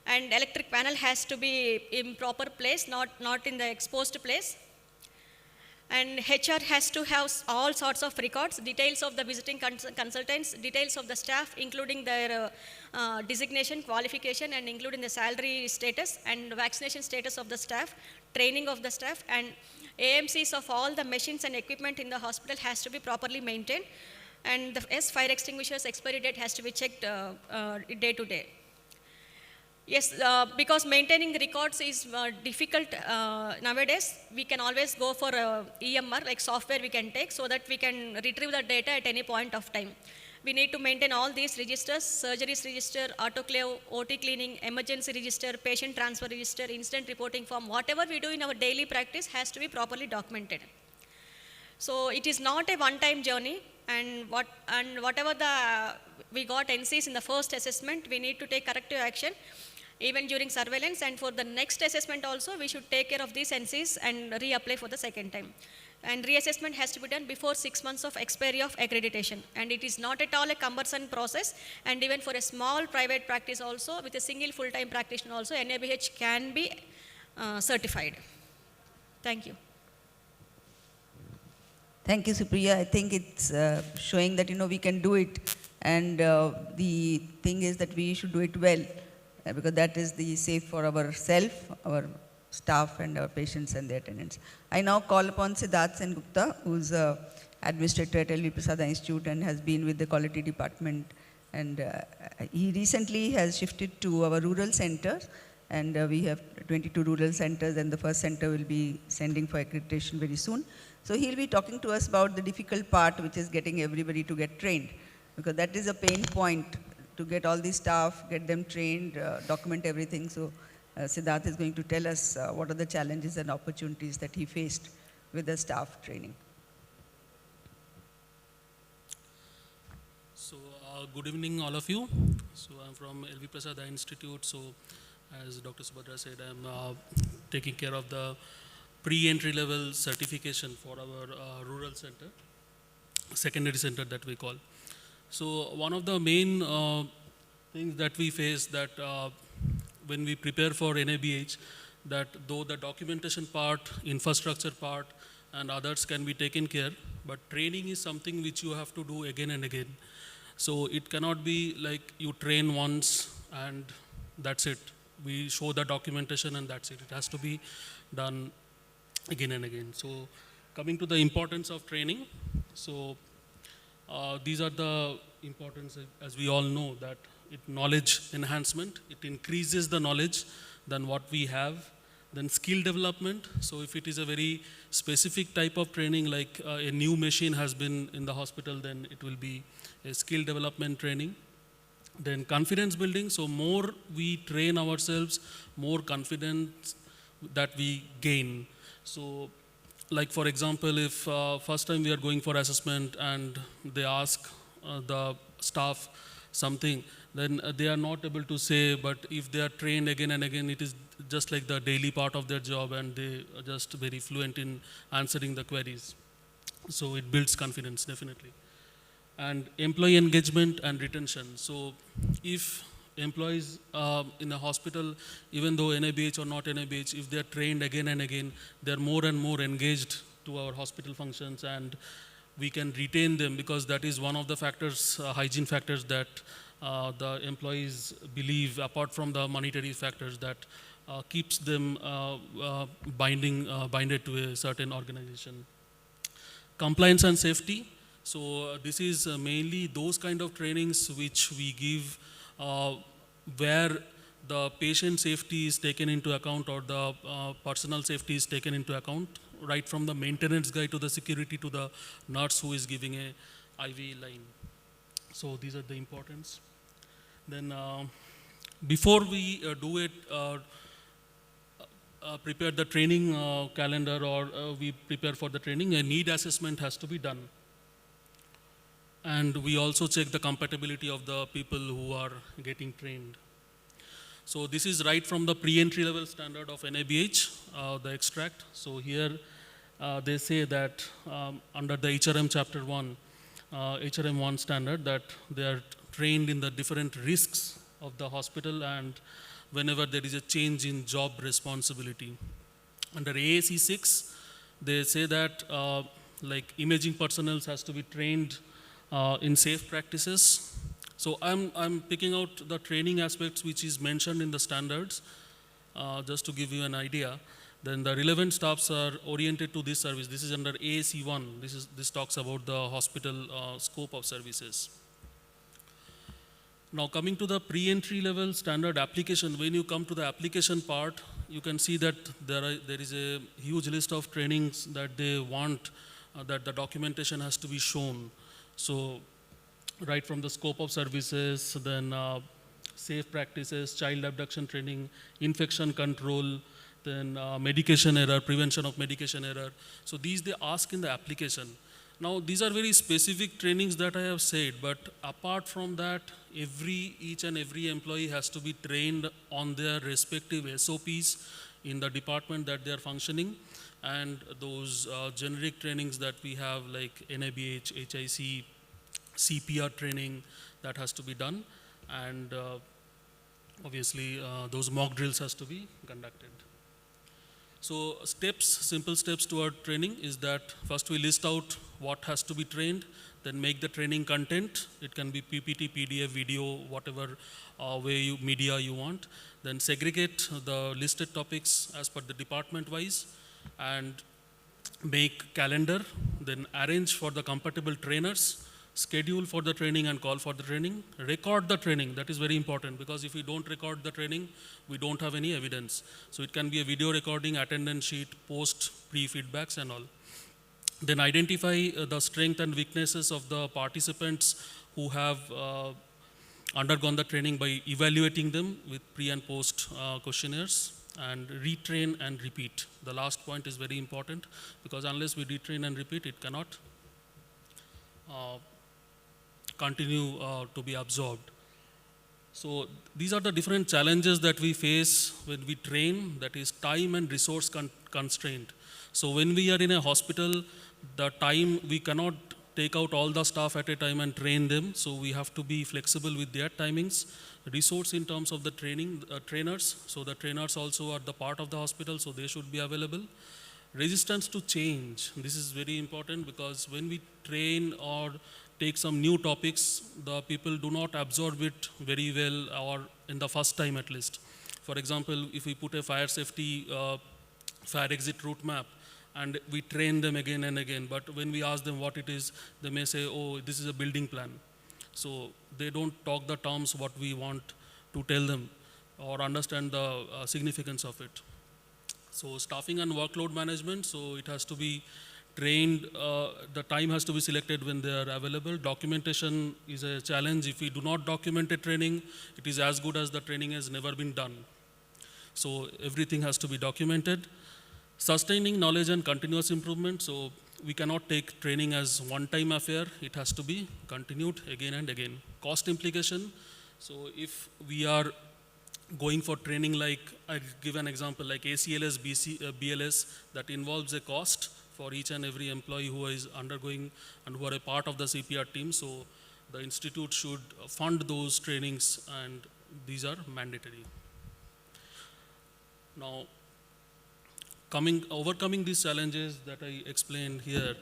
and electric panel has to be in proper place, not in the exposed place. And HR has to have all sorts of records, details of the visiting consultants, details of the staff, including their designation, qualification, and including the salary status and vaccination status of the staff, training of the staff, and AMCs of all the machines and equipment in the hospital has to be properly maintained. And the fire extinguishers expiry date has to be checked day to day. Yes, because maintaining records is difficult nowadays. We can always go for EMR, like software we can take, so that we can retrieve the data at any point of time. We need to maintain all these registers: surgeries register, autoclave, OT cleaning, emergency register, patient transfer register, incident reporting form. Whatever we do in our daily practice has to be properly documented. So it is not a one-time journey, and whatever we got NCs in the first assessment, we need to take corrective action even during surveillance, and for the next assessment also we should take care of these NCs and reapply for the second time. And reassessment has to be done before 6 months of expiry of accreditation, and it is not at all a cumbersome process. And even for a small private practice also, with a single full-time practitioner also, NABH can be certified. Thank you. Thank you, Supriya. I think it's showing that, we can do it. And the thing is that we should do it well, because that is the safe for ourselves, our staff, and our patients and their attendants. I now call upon Siddharth Sen Gupta, who's administrator at LV Prasad Institute and has been with the quality department. And he recently has shifted to our rural centers, and we have 22 rural centers, and the first center will be sending for accreditation very soon. So he'll be talking to us about the difficult part, which is getting everybody to get trained, because that is a pain point, to get all the staff, get them trained, document everything. So Siddharth is going to tell us what are the challenges and opportunities that he faced with the staff training. So good evening, all of you. So I'm from LV Prasad Institute. So as Dr. Subhadra said, I'm taking care of the pre-entry level certification for our rural center, secondary center that we call. So one of the main things that we face that when we prepare for NABH, that though the documentation part, infrastructure part, and others can be taken care, but training is something which you have to do again and again. So it cannot be like you train once and that's it. We show the documentation and that's it. It has to be done again and again. So coming to the importance of training, so these are the importance, as we all know, that knowledge enhancement, it increases the knowledge than what we have. Then skill development, so if it is a very specific type of training, like a new machine has been in the hospital, then it will be a skill development training. Then confidence building, so more we train ourselves, more confidence that we gain. So like for example, if first time we are going for assessment and they ask the staff something, then they are not able to say, but if they are trained again and again, it is just like the daily part of their job and they are just very fluent in answering the queries. So it builds confidence, definitely. And employee engagement and retention. So if employees in a hospital, even though NABH or not NABH, if they are trained again and again, they are more and more engaged to our hospital functions, and we can retain them, because that is one of the factors, hygiene factors, that the employees believe, apart from the monetary factors, that keeps them binded to a certain organization. Compliance and safety. So this is mainly those kind of trainings which we give where the patient safety is taken into account, or the personal safety is taken into account, right from the maintenance guy to the security to the nurse who is giving a IV line. So these are the importance. Then before we do it, prepare the training calendar or we prepare for the training, a need assessment has to be done. And we also check the compatibility of the people who are getting trained. So this is right from the pre-entry level standard of NABH, the extract. So here they say that under the HRM chapter 1, HRM 1 standard, that they are trained in the different risks of the hospital and whenever there is a change in job responsibility. Under AAC 6, they say that like imaging personnel has to be trained in safe practices. So I'm picking out the training aspects which is mentioned in the standards, just to give you an idea. Then the relevant staffs are oriented to this service. This is under AAC 1. This talks about the hospital scope of services. Now coming to the pre-entry level standard application, when you come to the application part, you can see that there is a huge list of trainings that they want, that the documentation has to be shown. So right from the scope of services, then safe practices, child abduction training, infection control, then medication error, prevention of medication error. So these they ask in the application. Now these are very specific trainings that I have said, but apart from that, each and every employee has to be trained on their respective SOPs in the department that they are functioning, and those generic trainings that we have like NABH, HIC, CPR training that has to be done, and obviously those mock drills has to be conducted. So simple steps toward training is that first we list out what has to be trained, then make the training content. It can be PPT, PDF, video, whatever media you want. Then segregate the listed topics as per the department wise and make calendar, then arrange for the compatible trainers, schedule for the training and call for the training, record the training. That is very important because if we don't record the training, we don't have any evidence. So it can be a video recording, attendance sheet, post, pre-feedbacks and all. Then identify the strength and weaknesses of the participants who have undergone the training by evaluating them with pre and post questionnaires, and retrain and repeat. The last point is very important because unless we retrain and repeat, it cannot continue to be absorbed. So these are the different challenges that we face when we train, that is time and resource constraint. So when we are in a hospital, the time, we cannot take out all the staff at a time and train them, so we have to be flexible with their timings. Resource in terms of the training, trainers, so the trainers also are the part of the hospital, so they should be available. Resistance to change, this is very important because when we train or take some new topics, the people do not absorb it very well, or in the first time at least. For example, if we put a fire safety, fire exit route map, and we train them again and again, but when we ask them what it is, they may say, oh, this is a building plan. So they don't talk the terms what we want to tell them or understand the significance of it. So staffing and workload management, so it has to be trained, the time has to be selected when they are available. Documentation is a challenge. If we do not document a training, it is as good as the training has never been done. So everything has to be documented. Sustaining knowledge and continuous improvement, so we cannot take training as one-time affair, it has to be continued again and again. Cost implication, so if we are going for training like, I'll give an example, like ACLS, BLS, that involves a cost for each and every employee who is undergoing and who are a part of the CPR team, so the institute should fund those trainings and these are mandatory. Now, overcoming these challenges that I explained here,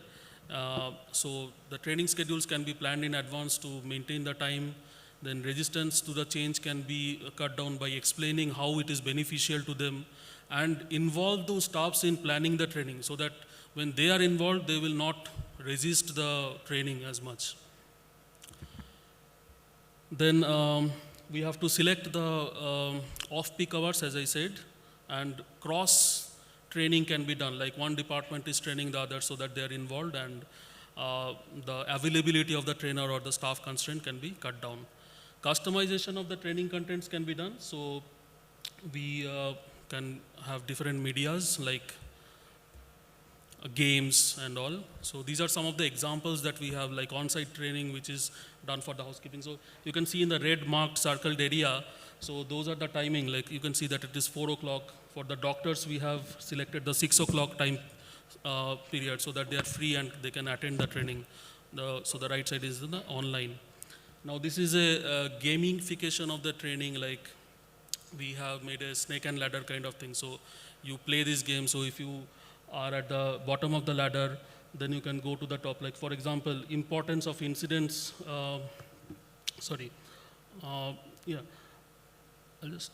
so the training schedules can be planned in advance to maintain the time. Then resistance to the change can be cut down by explaining how it is beneficial to them, and involve those staffs in planning the training so that when they are involved, they will not resist the training as much. Then we have to select the off-peak hours, as I said, and cross training can be done, like one department is training the other so that they are involved, and the availability of the trainer or the staff constraint can be cut down. customization of the training contents can be done. So we can have different medias like games and all. So these are some of the examples that we have, like on-site training, which is done for the housekeeping. So you can see in the red marked circled area, so those are the timing. Like you can see that it is 4 o'clock. For the doctors, we have selected the 6 o'clock time period so that they are free and they can attend the training. So the right side is the online. Now this is a gamification of the training, like we have made a snake and ladder kind of thing. So you play this game, so if you are at the bottom of the ladder, then you can go to the top. Like for example, importance of incidents, yeah, I'll just,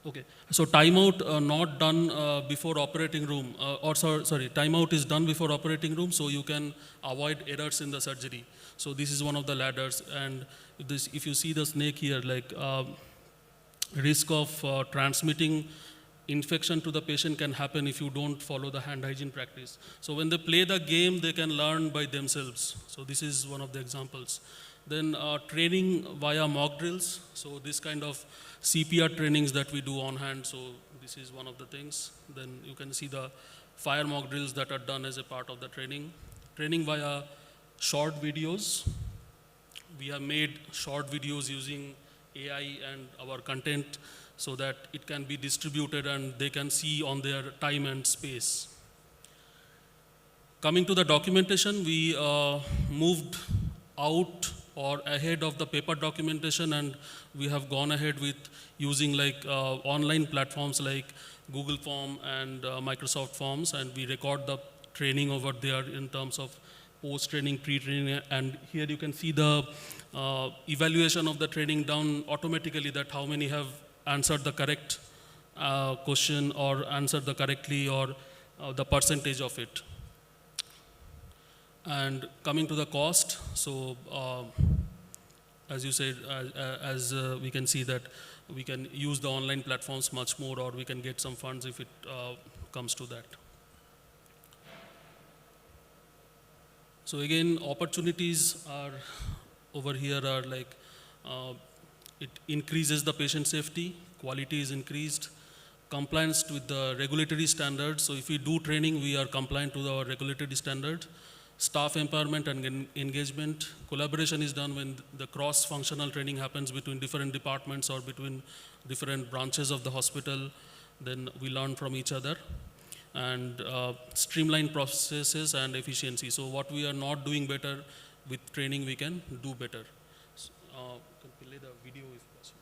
okay. So timeout not done before operating room, timeout is done before operating room, so you can avoid errors in the surgery. So this is one of the ladders, and if you see the snake here, like risk of transmitting infection to the patient can happen if you don't follow the hand hygiene practice. So when they play the game, they can learn by themselves. So this is one of the examples. Then training via mock drills. So this kind of CPR trainings that we do on hand. So this is one of the things. Then you can see the fire mock drills that are done as a part of the training. Training via short videos. We have made short videos using AI and our content so that it can be distributed and they can see on their time and space. Coming to the documentation, we moved out or ahead of the paper documentation, and we have gone ahead with using like online platforms like Google Form and Microsoft Forms, and we record the training over there in terms of post-training, pre-training, and here you can see the evaluation of the training done automatically, that how many have answered the correct question or answered the correctly, or the percentage of it. And coming to the cost, so as you said, as we can see that we can use the online platforms much more, or we can get some funds if it comes to that. So again, opportunities are over here are like, it increases the patient safety, quality is increased, compliance with the regulatory standards. So if we do training, we are compliant to our regulatory standard. Staff empowerment and engagement. Collaboration is done when the cross-functional training happens between different departments or between different branches of the hospital. Then we learn from each other. And streamline processes and efficiency. So what we are not doing better with training, we can do better. So, can play the video if possible.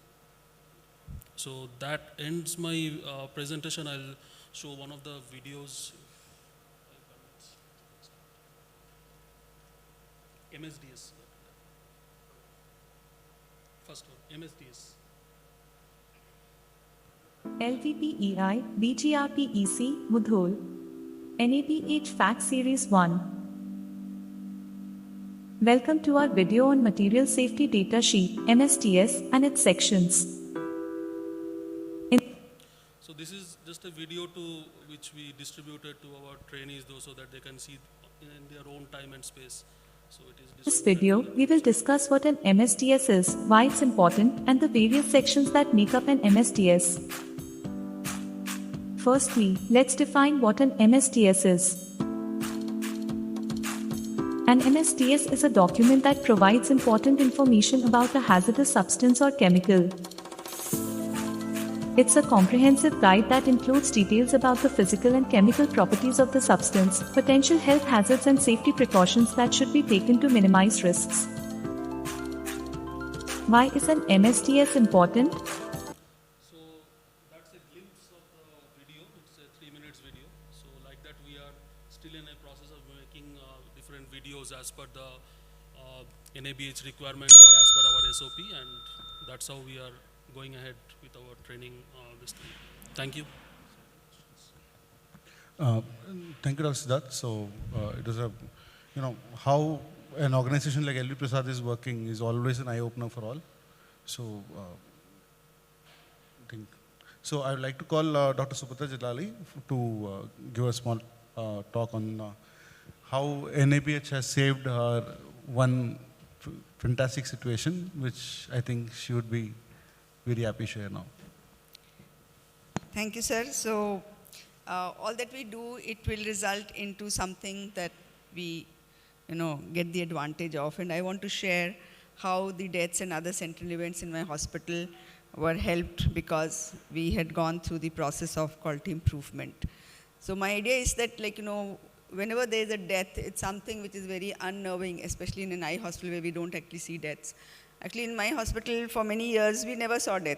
So that ends my presentation. I'll show one of the videos. MSDS. First one, MSDS. LVPEI, BGRPEC, Mudhol. NABH Fact Series 1. Welcome to our video on Material Safety Data Sheet, MSDS, and its sections. So this is just a video which we distributed to our trainees though, so that they can see in their own time and space. So it is In this video, we will discuss what an MSDS is, why it's important, and the various sections that make up an MSDS. Firstly, let's define what an MSDS is. An MSDS is a document that provides important information about a hazardous substance or chemical. It's a comprehensive guide that includes details about the physical and chemical properties of the substance, potential health hazards, and safety precautions that should be taken to minimize risks. Why is an MSDS important? So that's a glimpse of the video. It's a 3 minutes video. So like that, we are still in a process of making different videos as per the NABH requirement or as per our SOP, and that's how we are going ahead with our training this thing. Thank you. Thank you, Dr. Siddharth. So it is how an organization like LV Prasad is working is always an eye-opener for all. So I would like to call Dr. Subhadra Jalali to give a small talk on how NABH has saved her one fantastic situation, which I think she would be very happy to share now. Thank you, sir. So, all that we do, it will result into something that we, get the advantage of. And I want to share how the deaths and other central events in my hospital were helped because we had gone through the process of quality improvement. So my idea is that, whenever there is a death, it's something which is very unnerving, especially in an eye hospital where we don't actually see deaths. Actually, in my hospital, for many years, we never saw death.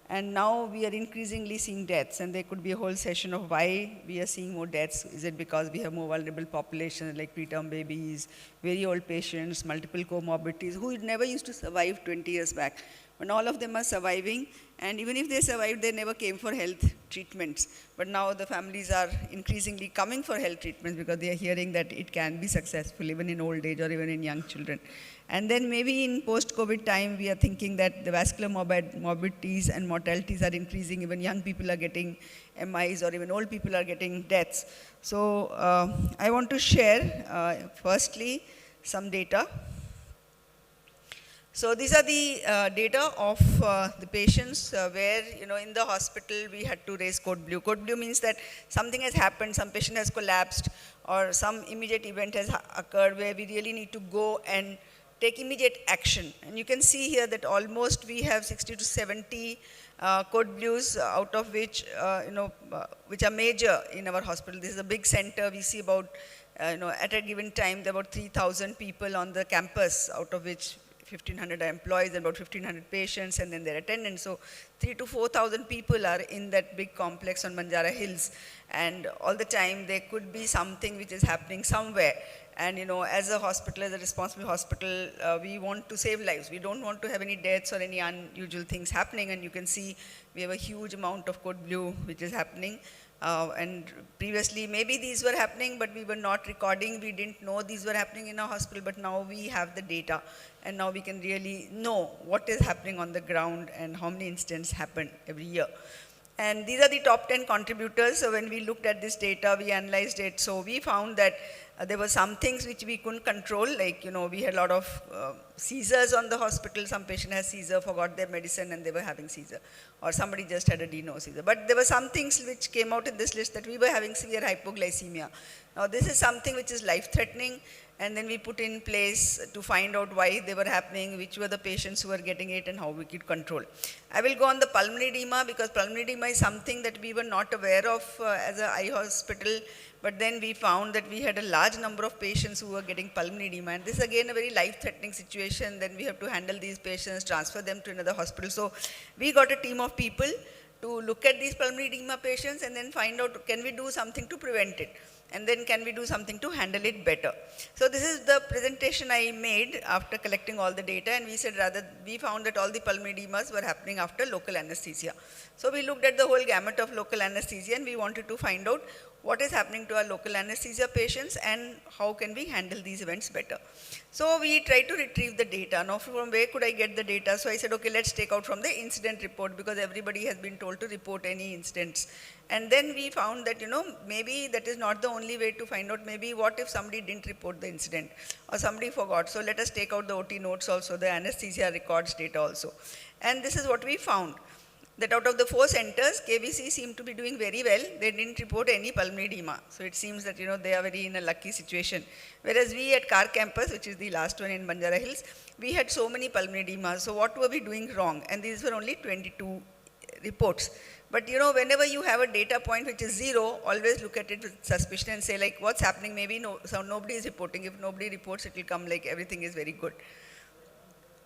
And now we are increasingly seeing deaths, and there could be a whole session of why we are seeing more deaths. Is it because we have more vulnerable populations like preterm babies, very old patients, multiple comorbidities, who never used to survive 20 years back? But all of them are surviving, and even if they survived, they never came for health treatments. But now the families are increasingly coming for health treatments because they are hearing that it can be successful even in old age or even in young children. And then maybe in post-COVID time, we are thinking that the vascular morbidities and mortalities are increasing. Even young people are getting MIs, or even old people are getting deaths. So I want to share, firstly, some data. So these are the data of the patients where, in the hospital we had to raise code blue. Code blue means that something has happened, some patient has collapsed, or some immediate event has occurred where we really need to go and take immediate action. And you can see here that almost we have 60 to 70 code blues, out of which, which are major in our hospital. This is a big center. We see about, at a given time, there are about 3,000 people on the campus, out of which 1,500 are employees and about 1,500 patients, and then their attendants. So 3,000 to 4,000 people are in that big complex on Banjara Hills. And all the time there could be something which is happening somewhere. And as a hospital, as a responsible hospital, we want to save lives. We don't want to have any deaths or any unusual things happening. And you can see we have a huge amount of code blue which is happening. And previously, maybe these were happening, but we were not recording. We didn't know these were happening in our hospital, but now we have the data. And now we can really know what is happening on the ground and how many incidents happen every year. And these are the top 10 contributors. So when we looked at this data, we analyzed it. So we found that there were some things which we couldn't control, like, we had a lot of seizures on the hospital. Some patient has seizure, forgot their medicine, and they were having seizure. Or somebody just had a deno seizure. But there were some things which came out in this list that we were having severe hypoglycemia. Now this is something which is life-threatening, and then we put in place to find out why they were happening, which were the patients who were getting it, and how we could control. I will go on the pulmonary edema, because pulmonary edema is something that we were not aware of as an eye hospital, but then we found that we had a large number of patients who were getting pulmonary edema, and this is again a very life-threatening situation. Then we have to handle these patients, transfer them to another hospital. So we got a team of people to look at these pulmonary edema patients and then find out, can we do something to prevent it? And then can we do something to handle it better? So this is the presentation I made after collecting all the data, and we said we found that all the pulmonary edemas were happening after local anesthesia. So we looked at the whole gamut of local anesthesia, and we wanted to find out what is happening to our local anesthesia patients and how can we handle these events better. So we tried to retrieve the data. Now from where could I get the data? So I said, okay, let's take out from the incident report, because everybody has been told to report any incidents. And then we found that, maybe that is not the only way to find out. Maybe what if somebody didn't report the incident or somebody forgot? So let us take out the OT notes also, the anesthesia records data also. And this is what we found, that out of the 4 centers, KVC seemed to be doing very well. They didn't report any pulmonary edema. So it seems that, they are very in a lucky situation. Whereas we at Car Campus, which is the last one in Banjara Hills, we had so many pulmonary edema. So what were we doing wrong? And these were only 22 reports. But whenever you have a data point which is 0, always look at it with suspicion and say, like, what's happening? Maybe nobody is reporting. If nobody reports, it will come like everything is very good.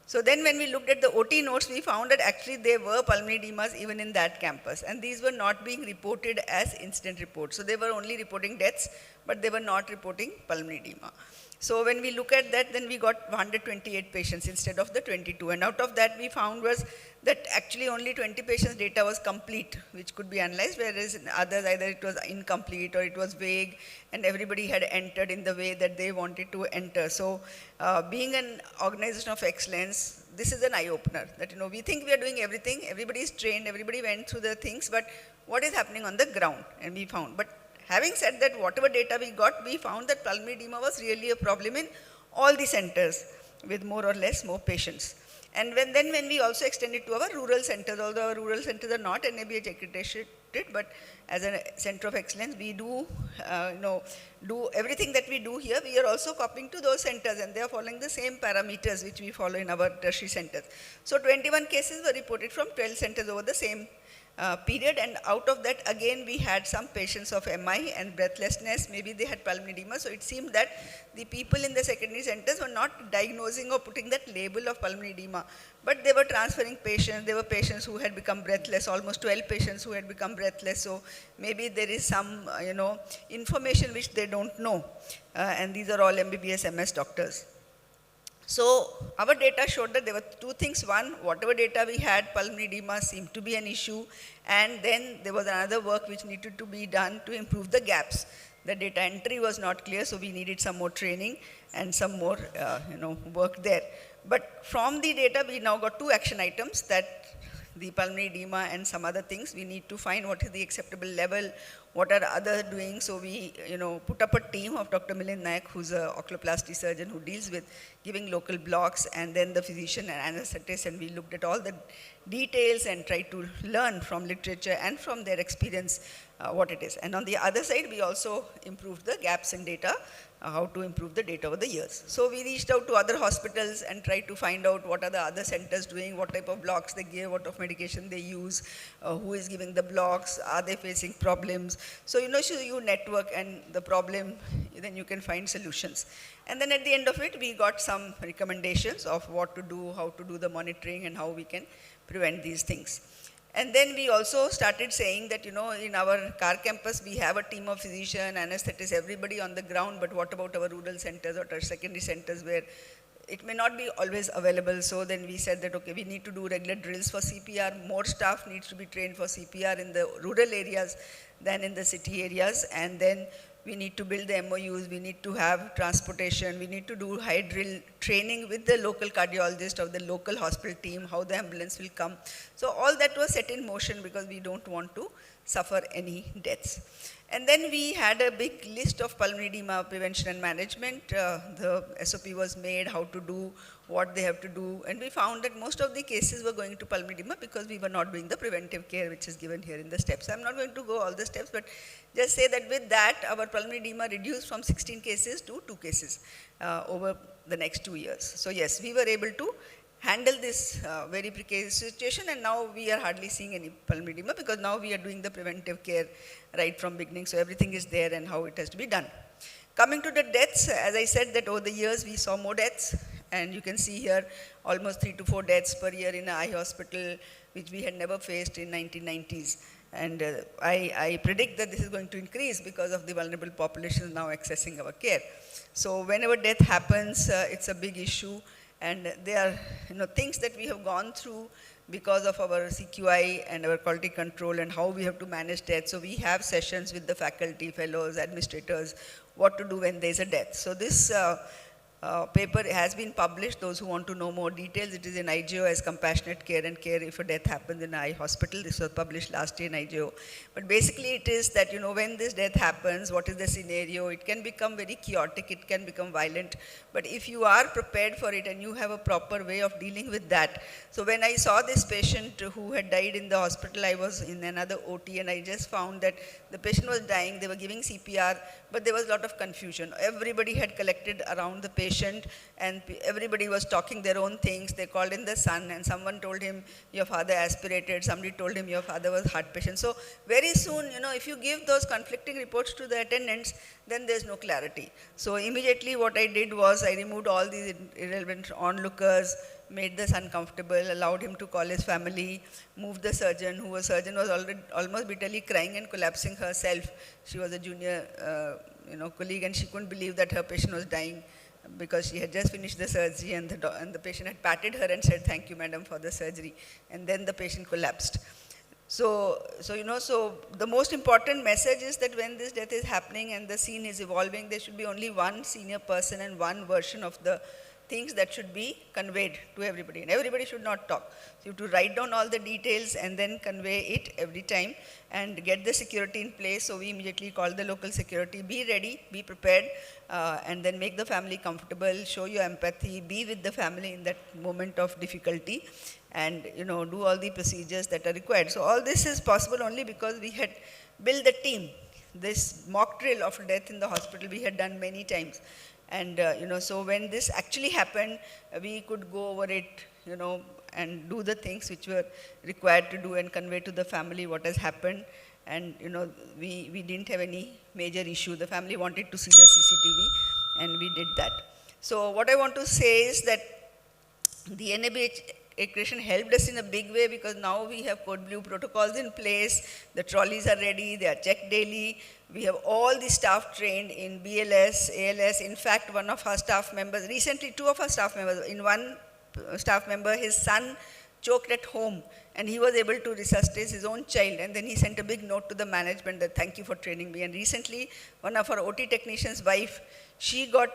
So then when we looked at the OT notes, we found that actually there were pulmonary edemas even in that campus. And these were not being reported as incident reports. So they were only reporting deaths, but they were not reporting pulmonary edema. So when we look at that, then we got 128 patients instead of the 22. And out of that, we found was that actually only 20 patients' data was complete, which could be analyzed, whereas in others, either it was incomplete or it was vague, and everybody had entered in the way that they wanted to enter. So being an organization of excellence, this is an eye-opener, that we think we are doing everything, everybody is trained, everybody went through the things, but what is happening on the ground? And we found. But having said that, whatever data we got, we found that pulmonary edema was really a problem in all the centers. with more or less more patients. And when we also extended to our rural centers, although our rural centers are not NABH accredited, but as a center of excellence, we do, do everything that we do here. We are also copying to those centers, and they are following the same parameters which we follow in our tertiary centers. So 21 cases were reported from 12 centers over the same period, and out of that again we had some patients of MI and breathlessness, maybe they had pulmonary edema. So it seemed that the people in the secondary centers were not diagnosing or putting that label of pulmonary edema, but they were transferring patients. There were patients who had become breathless, almost 12 patients who had become breathless. So maybe there is some information which they don't know, and these are all MBBS MS doctors. So our data showed that there were two things. One, whatever data we had, pulmonary edema seemed to be an issue. And then there was another work which needed to be done to improve the gaps. The data entry was not clear, so we needed some more training and some more work there. But from the data, we now got two action items, that the pulmonary edema and some other things. We need to find what is the acceptable level, what are others doing. So we put up a team of Dr. Milind Nayak, who's an oculoplasty surgeon who deals with giving local blocks, and then the physician and anesthetist, and we looked at all the details and tried to learn from literature and from their experience what it is. And on the other side, we also improved the gaps in data, how to improve the data over the years. So we reached out to other hospitals and tried to find out what are the other centers doing, what type of blocks they give, what of medication they use, who is giving the blocks, are they facing problems. So so you network and the problem, then you can find solutions. And then at the end of it, we got some recommendations of what to do, how to do the monitoring, and how we can prevent these things. And then we also started saying that, in our car campus, we have a team of physicians, anesthetists, everybody on the ground, but what about our rural centers or our secondary centers where it may not be always available? So then we said that, okay, we need to do regular drills for CPR. More staff needs to be trained for CPR in the rural areas than in the city areas. And then we need to build the MOUs, we need to have transportation, we need to do high drill training with the local cardiologist of the local hospital team, how the ambulance will come. So all that was set in motion because we don't want to suffer any deaths. And then we had a big list of pulmonary edema prevention and management. The SOP was made, how to do, what they have to do. And we found that most of the cases were going to pulmonary edema because we were not doing the preventive care which is given here in the steps. I'm not going to go all the steps, but just say that with that, our pulmonary edema reduced from 16 cases to 2 cases over the next 2 years. So yes, we were able to handle this very precarious situation, and now we are hardly seeing any pulmonary edema because now we are doing the preventive care right from beginning, so everything is there and how it has to be done. Coming to the deaths, as I said that over the years we saw more deaths, and you can see here almost 3 to 4 deaths per year in an eye hospital, which we had never faced in 1990s. And I predict that this is going to increase because of the vulnerable population now accessing our care. So whenever death happens, it's a big issue. And there are things that we have gone through because of our CQI and our quality control and how we have to manage death. So we have sessions with the faculty, fellows, administrators, what to do when there's a death. So this paper has been published. Those who want to know more details, it is in IGO as compassionate care and care if a death happens in an eye hospital. This was published last year in IGO. But basically it is that, when this death happens, what is the scenario? It can become very chaotic, it can become violent. But if you are prepared for it and you have a proper way of dealing with that. So when I saw this patient who had died in the hospital, I was in another OT and I just found that the patient was dying, they were giving CPR, but there was a lot of confusion. Everybody had collected around the patient and everybody was talking their own things. They called in the son and someone told him, your father aspirated. Somebody told him your father was heart patient. So very soon, if you give those conflicting reports to the attendants, then there's no clarity. So immediately what I did was I removed all these irrelevant onlookers, made the son comfortable, allowed him to call his family, moved the surgeon, who was already almost bitterly crying and collapsing herself. She was a junior colleague and she couldn't believe that her patient was dying because she had just finished the surgery and the patient had patted her and said, thank you, madam, for the surgery. And then the patient collapsed. So the most important message is that when this death is happening and the scene is evolving, there should be only one senior person and one version of the things that should be conveyed to everybody, and everybody should not talk. So you have to write down all the details and then convey it every time and get the security in place. So we immediately call the local security, be ready, be prepared, and then make the family comfortable, show your empathy, be with the family in that moment of difficulty, and do all the procedures that are required. So all this is possible only because we had built the team. This mock drill of death in the hospital we had done many times. And, so when this actually happened, we could go over it, and do the things which were required to do and convey to the family what has happened. And, we didn't have any major issue. The family wanted to see the CCTV, and we did that. So what I want to say is that the NABH accreditation helped us in a big way, because now we have Code Blue protocols in place, the trolleys are ready, they are checked daily, we have all the staff trained in BLS, ALS. In fact, one of our staff members, recently 2 of our staff members, in one staff member, his son choked at home, and he was able to resuscitate his own child, and then he sent a big note to the management that thank you for training me. And recently, one of our OT technician's wife, she got,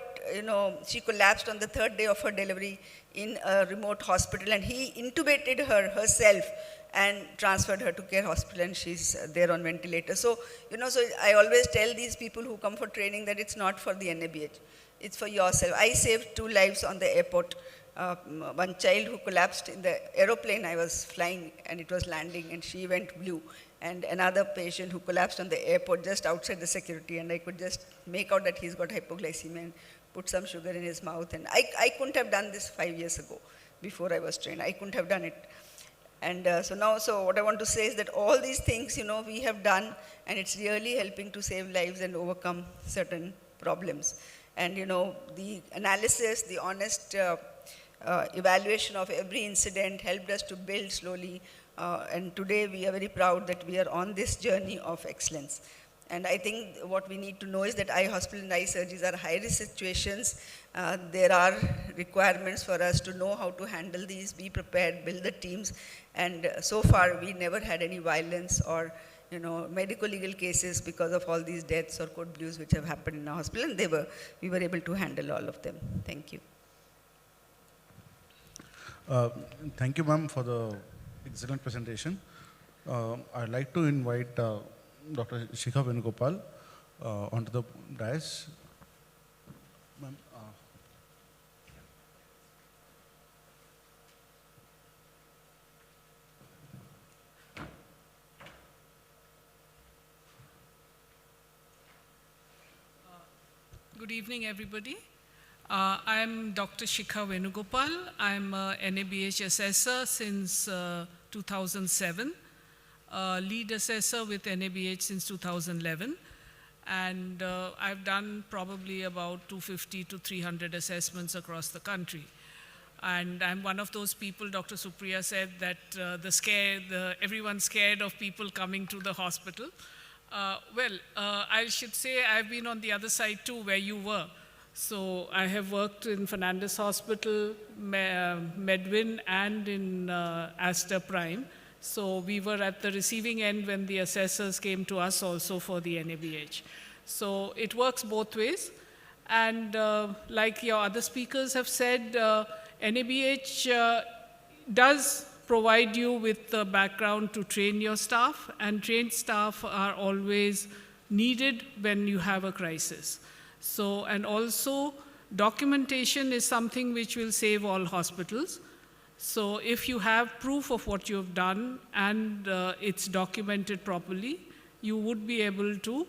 she collapsed on the 3rd day of her delivery in a remote hospital, and he intubated her herself and transferred her to Care Hospital, and she's there on ventilator. So, so I always tell these people who come for training that it's not for the NABH, it's for yourself. I saved 2 lives on the airport. One child who collapsed in the aeroplane I was flying, and it was landing, and she went blue. And another patient who collapsed on the airport just outside the security, and I could just make out that he's got hypoglycemia and put some sugar in his mouth. And I couldn't have done this 5 years ago before I was trained. I couldn't have done it. And so what I want to say is that all these things, we have done, and it's really helping to save lives and overcome certain problems. And, the analysis, the honest evaluation of every incident helped us to build slowly. And today we are very proud that we are on this journey of excellence. And I think what we need to know is that eye hospital and eye surgeries are high-risk situations. There are requirements for us to know how to handle these, be prepared, build the teams. And so far, we never had any violence or medical legal cases because of all these deaths or code blues which have happened in our hospital. And we were able to handle all of them. Thank you. Thank you, ma'am, for the excellent presentation. I'd like to invite Dr. Shikha Venugopal onto the dais. Ma'am, Good evening, everybody. I'm Dr. Shikha Venugopal. I'm a NABH assessor since 2007, lead assessor with NABH since 2011. And I've done probably about 250 to 300 assessments across the country. And I'm one of those people, Dr. Supriya said, that everyone's scared of people coming to the hospital. I should say I've been on the other side too, where you were. So I have worked in Fernandez Hospital, Medwin, and in Aster Prime. So we were at the receiving end when the assessors came to us also for the NABH. So it works both ways. And like your other speakers have said, NABH does provide you with the background to train your staff, and trained staff are always needed when you have a crisis. So, and also documentation is something which will save all hospitals. So if you have proof of what you've done and it's documented properly, you would be able to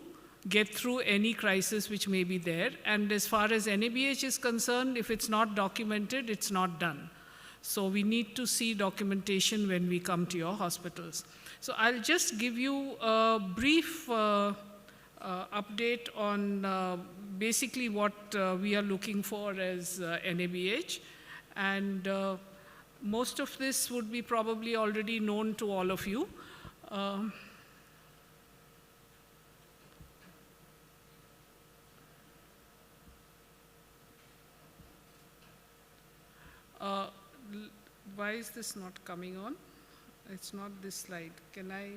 get through any crisis which may be there. And as far as NABH is concerned, if it's not documented, it's not done. So we need to see documentation when we come to your hospitals. So I'll just give you a brief update on basically what we are looking for as NABH. And most of this would be probably already known to all of you. Why is this not coming on? It's not this slide. Can I?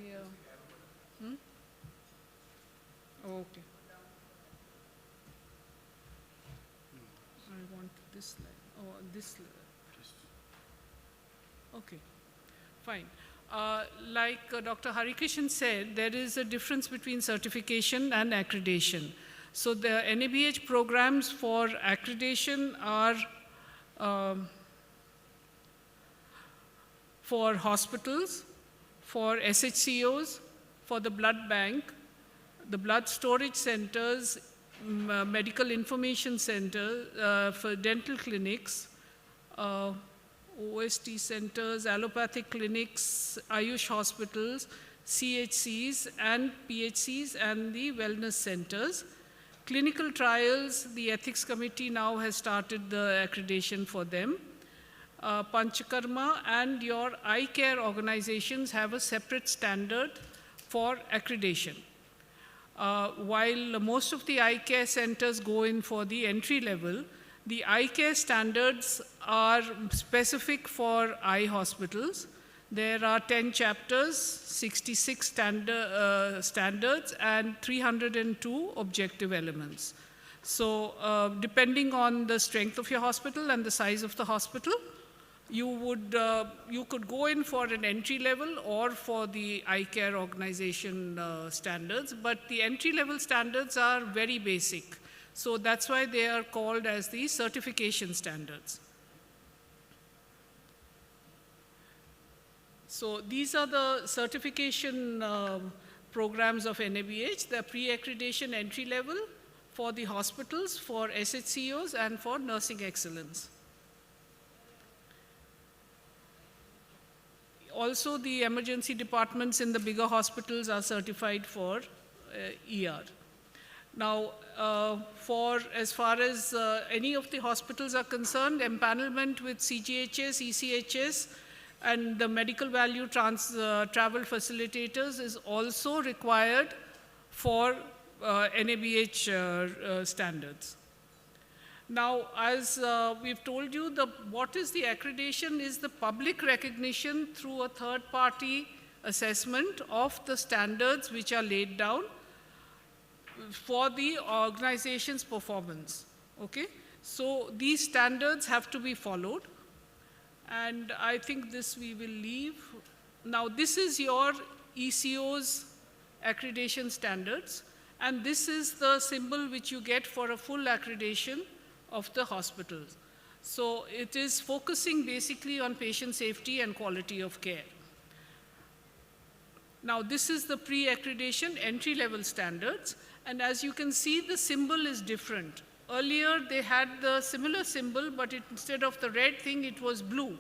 Okay. I want this slide. Oh, this. Okay, fine. Like Dr. Harikrishan said, there is a difference between certification and accreditation. So the NABH programs for accreditation are for hospitals, for SHCOs, for the blood bank, the blood storage centers, medical information center, for dental clinics, OST centers, allopathic clinics, Ayush hospitals, CHCs and PHCs, and the wellness centers. Clinical trials, the ethics committee now has started the accreditation for them. Panchakarma and your eye care organizations have a separate standard for accreditation. While most of the eye care centers go in for the entry level, the eye care standards are specific for eye hospitals. There are 10 chapters, 66 standards, and 302 objective elements. So depending on the strength of your hospital and the size of the hospital, you could go in for an entry level or for the eye care organization standards, but the entry level standards are very basic. So that's why they are called as the certification standards. So these are the certification programs of NABH, the pre-accreditation entry level for the hospitals, for SHCOs, and for nursing excellence. Also, the emergency departments in the bigger hospitals are certified for ER. Now, as far as any of the hospitals are concerned, empanelment with CGHS, ECHS, and the medical value travel facilitators is also required for NABH standards. Now, as we've told you, what is the accreditation is the public recognition through a third-party assessment of the standards which are laid down for the organization's performance. Okay? So these standards have to be followed. And I think this we will leave. Now, this is your ECO's accreditation standards, and this is the symbol which you get for a full accreditation of the hospitals. So it is focusing basically on patient safety and quality of care. Now, this is the pre-accreditation entry-level standards, and as you can see, the symbol is different. Earlier, they had the similar symbol, but instead of the red thing, it was blue.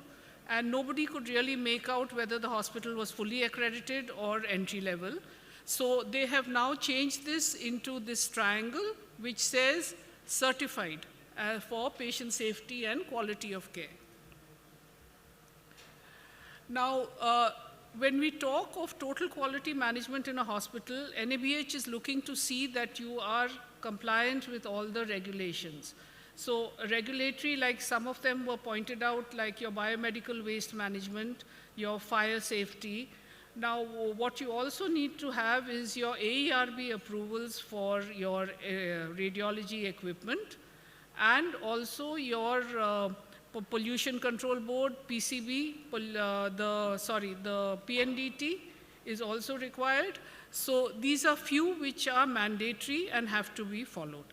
And nobody could really make out whether the hospital was fully accredited or entry level. So they have now changed this into this triangle, which says certified for patient safety and quality of care. Now, when we talk of total quality management in a hospital, NABH is looking to see that you are compliant with all the regulations. So regulatory, like some of them were pointed out, like your biomedical waste management, your fire safety. Now, what you also need to have is your AERB approvals for your radiology equipment, and also your Pollution Control Board, PCB, the PNDT is also required. So these are few which are mandatory and have to be followed.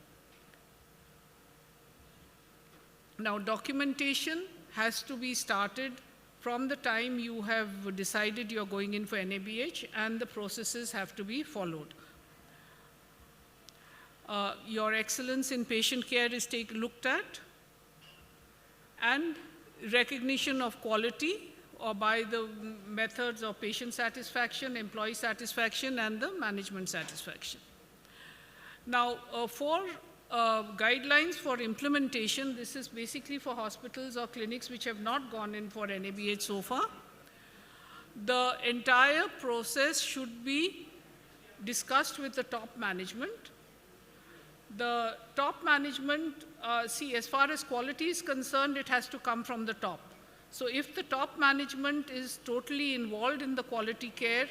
Now, documentation has to be started from the time you have decided you're going in for NABH, and the processes have to be followed. Your excellence in patient care is looked at, and recognition of quality or by the methods of patient satisfaction, employee satisfaction, and the management satisfaction. Now, for guidelines for implementation, this is basically for hospitals or clinics which have not gone in for NABH so far. The entire process should be discussed with the top management. The top management, as far as quality is concerned, it has to come from the top. So if the top management is totally involved in the quality care,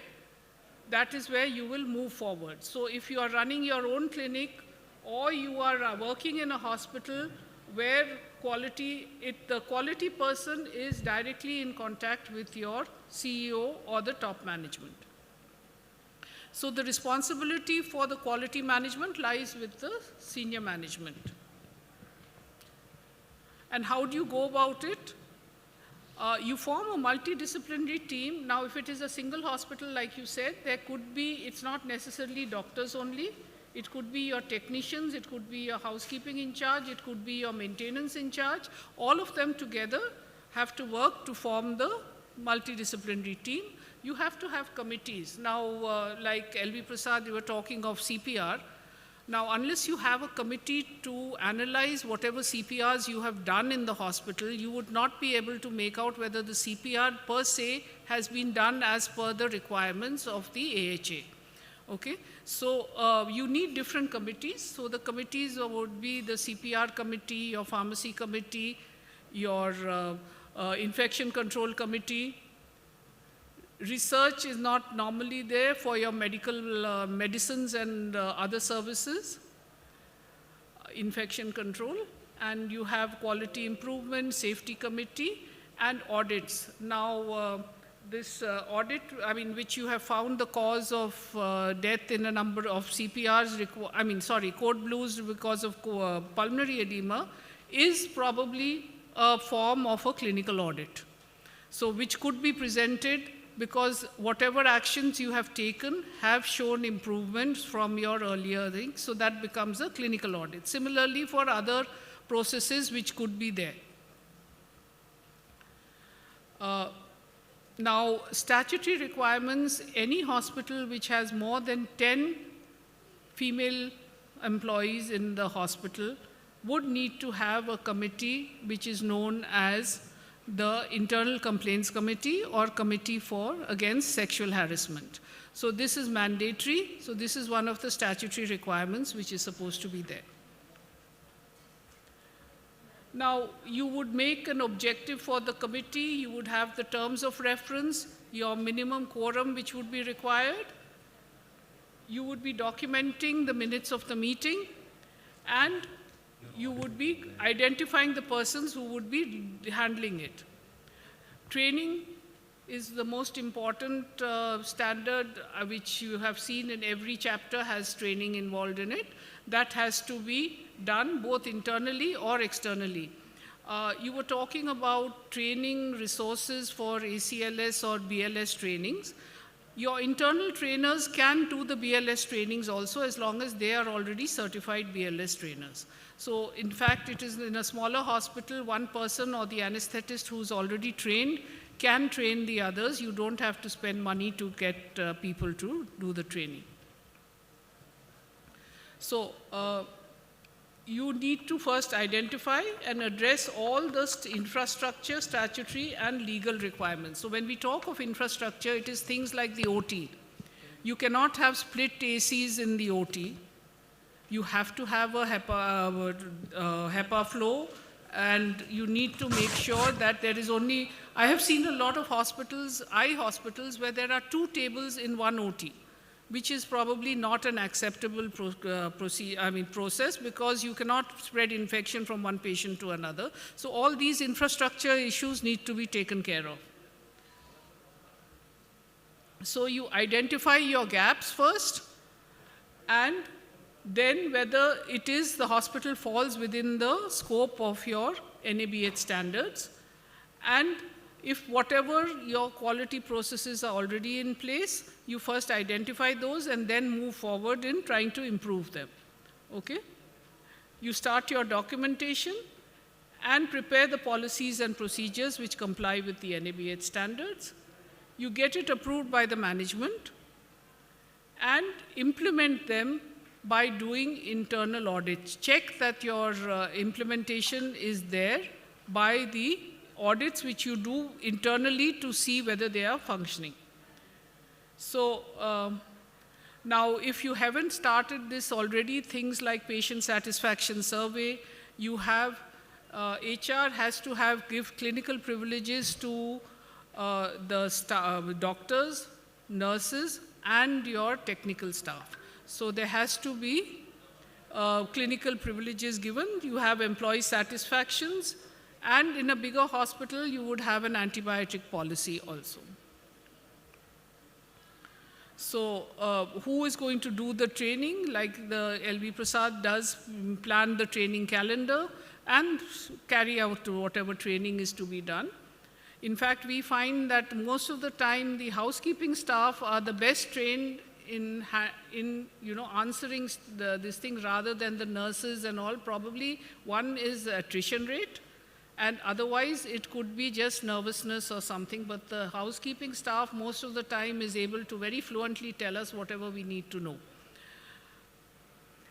that is where you will move forward. So if you are running your own clinic, or you are working in a hospital where the quality person is directly in contact with your CEO or the top management. So the responsibility for the quality management lies with the senior management. And how do you go about it? You form a multidisciplinary team. Now, if it is a single hospital, like you said, there could be, it's not necessarily doctors only. It could be your technicians, it could be your housekeeping in charge, it could be your maintenance in charge. All of them together have to work to form the multidisciplinary team. You have to have committees. Now, like LV Prasad, you were talking of CPR. Now, unless you have a committee to analyze whatever CPRs you have done in the hospital, you would not be able to make out whether the CPR per se has been done as per the requirements of the AHA. Okay, so you need different committees. So the committees would be the CPR committee, your pharmacy committee, your infection control committee. Research is not normally there for your medical medicines and other services, infection control, and you have quality improvement, safety committee, and audits. Now, this audit, which you have found the cause of death in a number of CPRs, code blues because of pulmonary edema, is probably a form of a clinical audit. So, which could be presented because whatever actions you have taken have shown improvements from your earlier things, so that becomes a clinical audit. Similarly, for other processes which could be there. Now, statutory requirements, any hospital which has more than 10 female employees in the hospital would need to have a committee which is known as the Internal Complaints Committee or Committee Against Sexual Harassment. So this is mandatory. So this is one of the statutory requirements which is supposed to be there. Now, you would make an objective for the committee. You would have the terms of reference, your minimum quorum which would be required. You would be documenting the minutes of the meeting, and you would be identifying the persons who would be handling it. Training is the most important standard which you have seen in every chapter has training involved in it. That has to be done both internally or externally. You were talking about training resources for ACLS or BLS trainings. Your internal trainers can do the BLS trainings also as long as they are already certified BLS trainers. So in fact, it is in a smaller hospital, one person or the anesthetist who's already trained can train the others. You don't have to spend money to get people to do the training. So you need to first identify and address all the infrastructure, statutory and legal requirements. So when we talk of infrastructure, it is things like the OT. You cannot have split ACs in the OT. You have to have a HEPA flow, and you need to make sure that there is only, I have seen a lot of hospitals, eye hospitals, where there are 2 tables in one OT, which is probably not an acceptable process, because you cannot spread infection from one patient to another. So all these infrastructure issues need to be taken care of. So you identify your gaps first, and then whether it is the hospital falls within the scope of your NABH standards, and if whatever your quality processes are already in place, you first identify those and then move forward in trying to improve them. Okay? You start your documentation and prepare the policies and procedures which comply with the NABH standards. You get it approved by the management and implement them by doing internal audits. Check that your implementation is there by the audits which you do internally to see whether they are functioning. So now if you haven't started this already, things like patient satisfaction survey, you have, HR has to give clinical privileges to the doctors, nurses, and your technical staff. So there has to be clinical privileges given, you have employee satisfactions, and in a bigger hospital, you would have an antibiotic policy also. So who is going to do the training? Like the LV Prasad does plan the training calendar and carry out whatever training is to be done. In fact, we find that most of the time the housekeeping staff are the best trained in answering this thing rather than the nurses and all. Probably one is attrition rate, and otherwise it could be just nervousness or something, but the housekeeping staff most of the time is able to very fluently tell us whatever we need to know.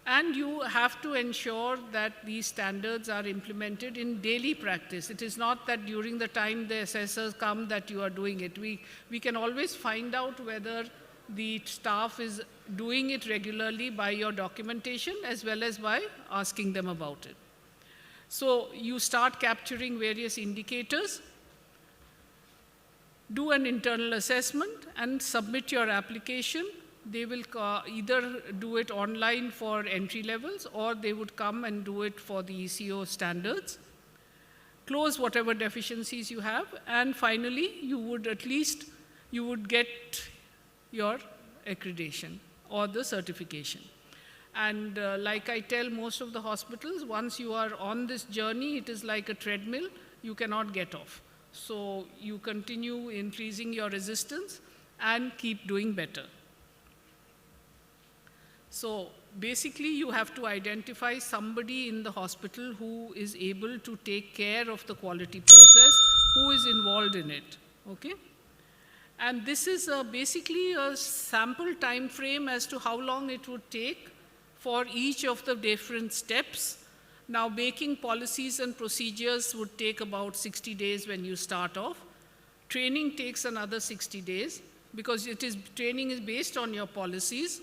And you have to ensure that these standards are implemented in daily practice. It is not that during the time the assessors come that you are doing it. We can always find out whether the staff is doing it regularly by your documentation as well as by asking them about it. So you start capturing various indicators, do an internal assessment, and submit your application. They will either do it online for entry levels, or they would come and do it for the ECO standards, close whatever deficiencies you have, and finally you would get your accreditation or the certification. And like I tell most of the hospitals, once you are on this journey, it is like a treadmill, you cannot get off. So you continue increasing your resistance and keep doing better. So basically you have to identify somebody in the hospital who is able to take care of the quality process, who is involved in it, okay? And this is basically a sample time frame as to how long it would take for each of the different steps. Now, making policies and procedures would take about 60 days when you start off. Training takes another 60 days because training is based on your policies.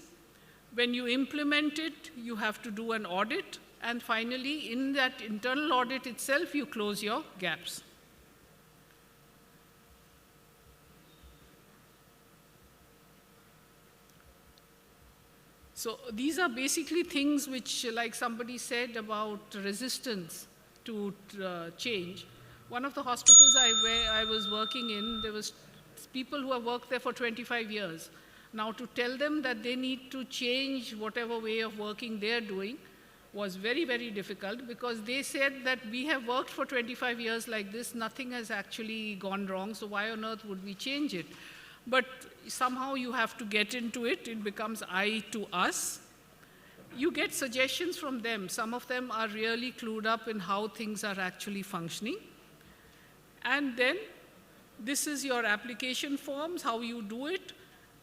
When you implement it, you have to do an audit, and finally, in that internal audit itself, you close your gaps. So these are basically things which, like somebody said about resistance to change. One of the hospitals I was working in, there was people who have worked there for 25 years. Now to tell them that they need to change whatever way of working they're doing was very, very difficult, because they said that we have worked for 25 years like this, nothing has actually gone wrong, so why on earth would we change it? But somehow you have to get into it. It becomes I to us. You get suggestions from them. Some of them are really clued up in how things are actually functioning. And then this is your application forms, how you do it,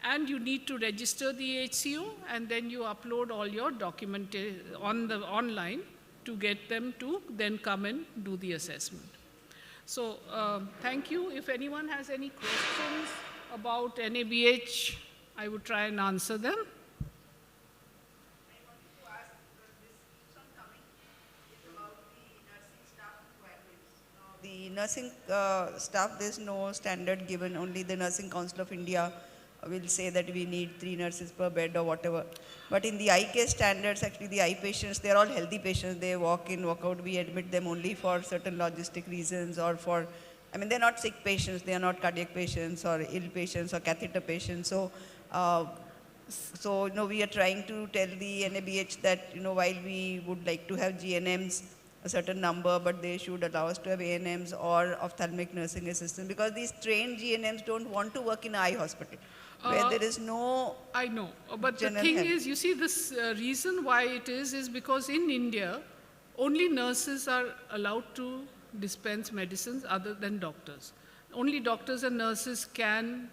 and you need to register the HCO, and then you upload all your documentation online to get them to then come and do the assessment. So thank you. If anyone has any questions about NABH, I would try and answer them. The nursing staff, there's no standard given, only the Nursing Council of India will say that we need 3 nurses per bed or whatever. But in the eye care standards, actually the eye patients, they're all healthy patients. They walk in, walk out. We admit them only for certain logistic reasons, or for, I mean, they're not sick patients. They are not cardiac patients or ill patients or catheter patients. So, we are trying to tell the NABH that, while we would like to have GNMs, a certain number, but they should allow us to have ANMs or ophthalmic nursing assistants, because these trained GNMs don't want to work in an eye hospital where there is no. I know, but the thing is, you see, this reason why it is because in India, only nurses are allowed to dispense medicines other than doctors. Only doctors and nurses can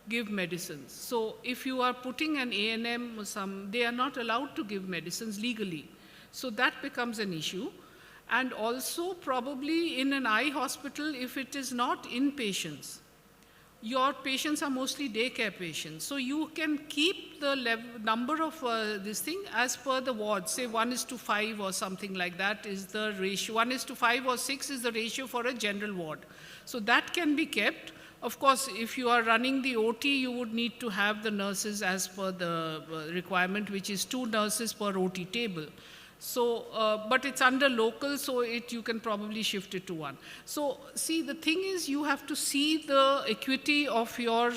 give medicines. So if you are putting an ANM or they are not allowed to give medicines legally. So that becomes an issue. And also probably in an eye hospital, if it is not inpatients, your patients are mostly daycare patients. So you can keep the number of this thing as per the ward, say 1:5 or something like that is the ratio. 1:5 or 6 is the ratio for a general ward. So that can be kept. Of course, if you are running the OT, you would need to have the nurses as per the requirement, which is 2 nurses per OT table. So, but it's under local, so you can probably shift it to one. So, see, the thing is, you have to see the equity of your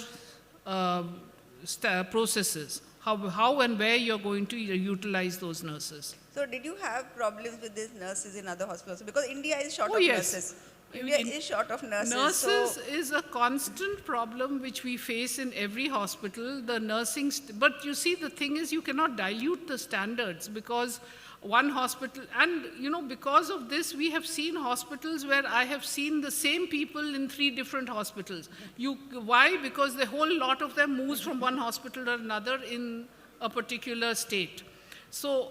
processes, how and where you're going to utilize those nurses. So did you have problems with these nurses in other hospitals? Because India is short Oh, of yes. nurses. India is short of nurses. Nurses so is a constant problem which we face in every hospital. The nursing, but you see, the thing is, you cannot dilute the standards because one hospital, and you know, because of this, we have seen hospitals where I have seen the same people in 3 different hospitals. Why? Because the whole lot of them moves from one hospital or another in a particular state. So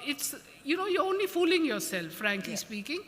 it's, you know, you're only fooling yourself, frankly speaking.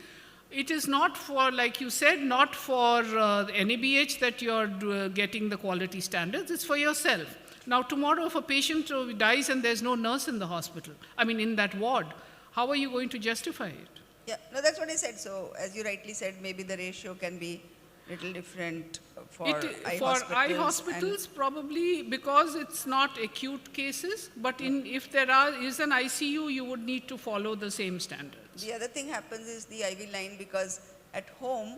It is not for, like you said, not for NABH that you're getting the quality standards, it's for yourself. Now, tomorrow, if a patient dies and there's no nurse in the hospital, I mean, in that ward, how are you going to justify it? yeah, no, that's what I said. So as you rightly said, maybe the ratio can be little different for eye hospitals, probably because it's not acute cases, but if there is an ICU, you would need to follow the same standards. The other thing happens is the IV line, because at home,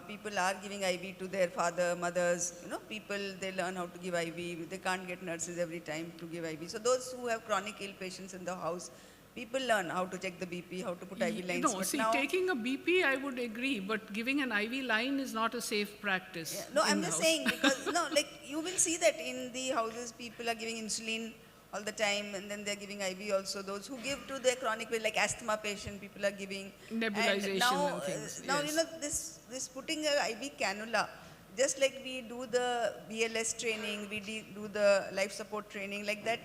people are giving IV to their father, mothers, you know, people, they learn how to give IV. They can't get nurses every time to give IV. So those who have chronic ill patients in the house, people learn how to check the BP, how to put IV lines. No, but see, now, taking a BP, I would agree, but giving an IV line is not a safe practice. yeah, no, I'm just in-house. saying, because, no, like, you will see that in the houses, people are giving insulin all the time, and then they're giving IV also. Those who give to their chronic, like asthma patient, people are giving. Nebulization and now, and things, now yes. you know, this putting a IV cannula, just like we do the BLS training, we do the life support training, like that,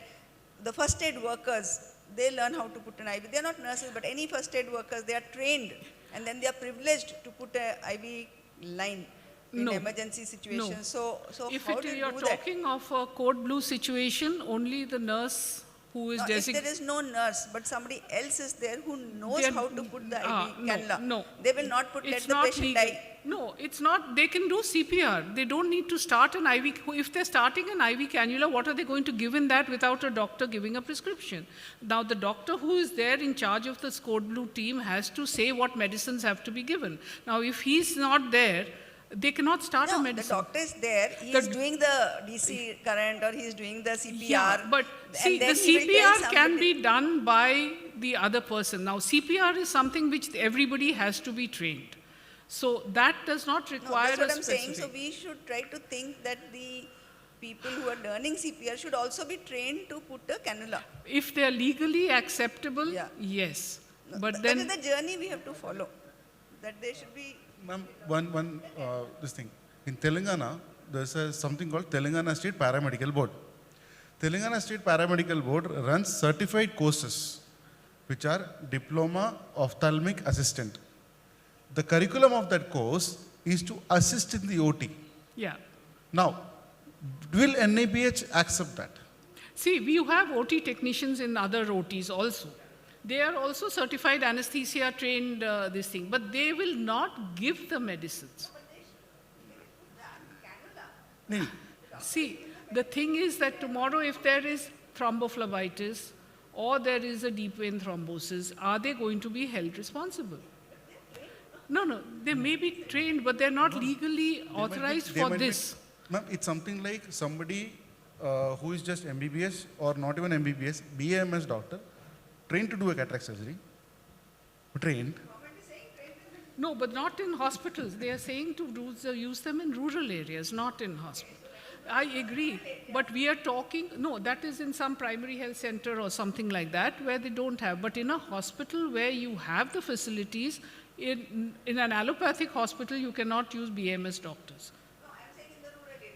the first aid workers, they learn how to put an IV. They're not nurses, but any first aid workers, they are trained, and then they are privileged to put a IV line in No. emergency situations. No. So If how do you you're do that? talking of a code blue situation, only the nurse who is No, if designated. there is no nurse, but somebody else is there who knows They're- how to put the IV no, cannula, no. they will not put, let It's the not patient legal. die. No, it's not. They can do CPR. They don't need to start an IV. If they're starting an IV cannula, what are they going to give in that without a doctor giving a prescription? Now, the doctor who is there in charge of the Code Blue team has to say what medicines have to be given. Now, if he's not there, they cannot start a No, the medicine. doctor is there, he The- is doing the DC current or he is doing the CPR. Yeah, but and see, the then he will tell CPR can somebody- be done by the other person. Now, CPR is something which everybody has to be trained. So that does not No, require that's what a I'm saying. So specific. we should try to think that the people who are learning CPR should also be trained to put a cannula. If they are legally acceptable, Yeah. yes. No, But that then, is the journey we have to follow. That they should be. Ma'am, this thing. In Telangana, there's something called Telangana State Paramedical Board. Telangana State Paramedical Board runs certified courses, which are Diploma Ophthalmic Assistant. The curriculum of that course is to assist in the OT. yeah. Now, will NABH accept that? See, we have OT technicians in other OTs also. They are also certified anesthesia trained, this thing, but they will not give the medicines. No. See, the thing is that tomorrow if there is thrombophlebitis or there is a deep vein thrombosis, are they going to be held responsible? No, they may be trained, but they're not legally authorized They for might be- this. Ma'am, it's something like somebody who is just MBBS or not even MBBS, BAMS doctor, trained to do a cataract surgery, trained. No, but not in hospitals. They are saying to use them in rural areas, not in hospitals. I agree, but we are talking, no, that is in some primary health center or something like that where they don't have. But in a hospital where you have the facilities, in an allopathic hospital, you cannot use BMS doctors. No, I'm saying in the rural area.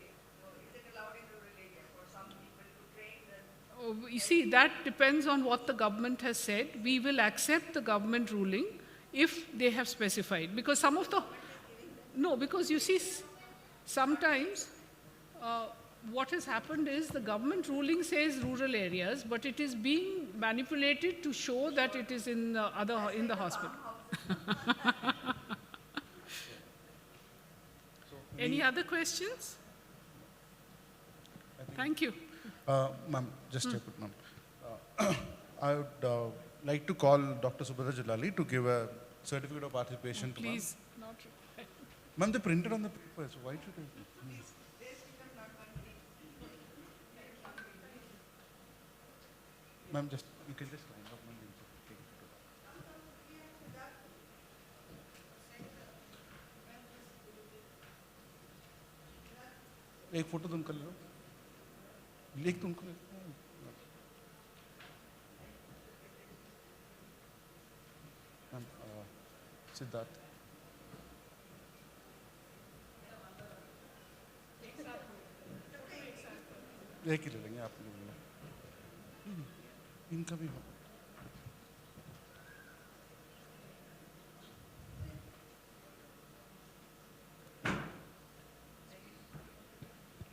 Is it allowed in rural area for some people to train them? You see, that depends on what the government has said. We will accept the government ruling if they have specified. Because some of the, no, because you see, sometimes what has happened is the government ruling says rural areas, but it is being manipulated to show that it is in the hospital. Any other questions? Thank you. Ma'am, just a quick, ma'am. I would like to call Dr. Subhadra Jalali to give a certificate of participation to ma'am. Please. Ma'am, they printed on the paper, so why should I? Ma'am, just, you can just line up, ma'am. we'll take a photo. एक photo तुम कर लो, लिख तुमको ma'am, Siddharth एक ही ले लेंगे, आप ले लेंगे, इनका भी हो।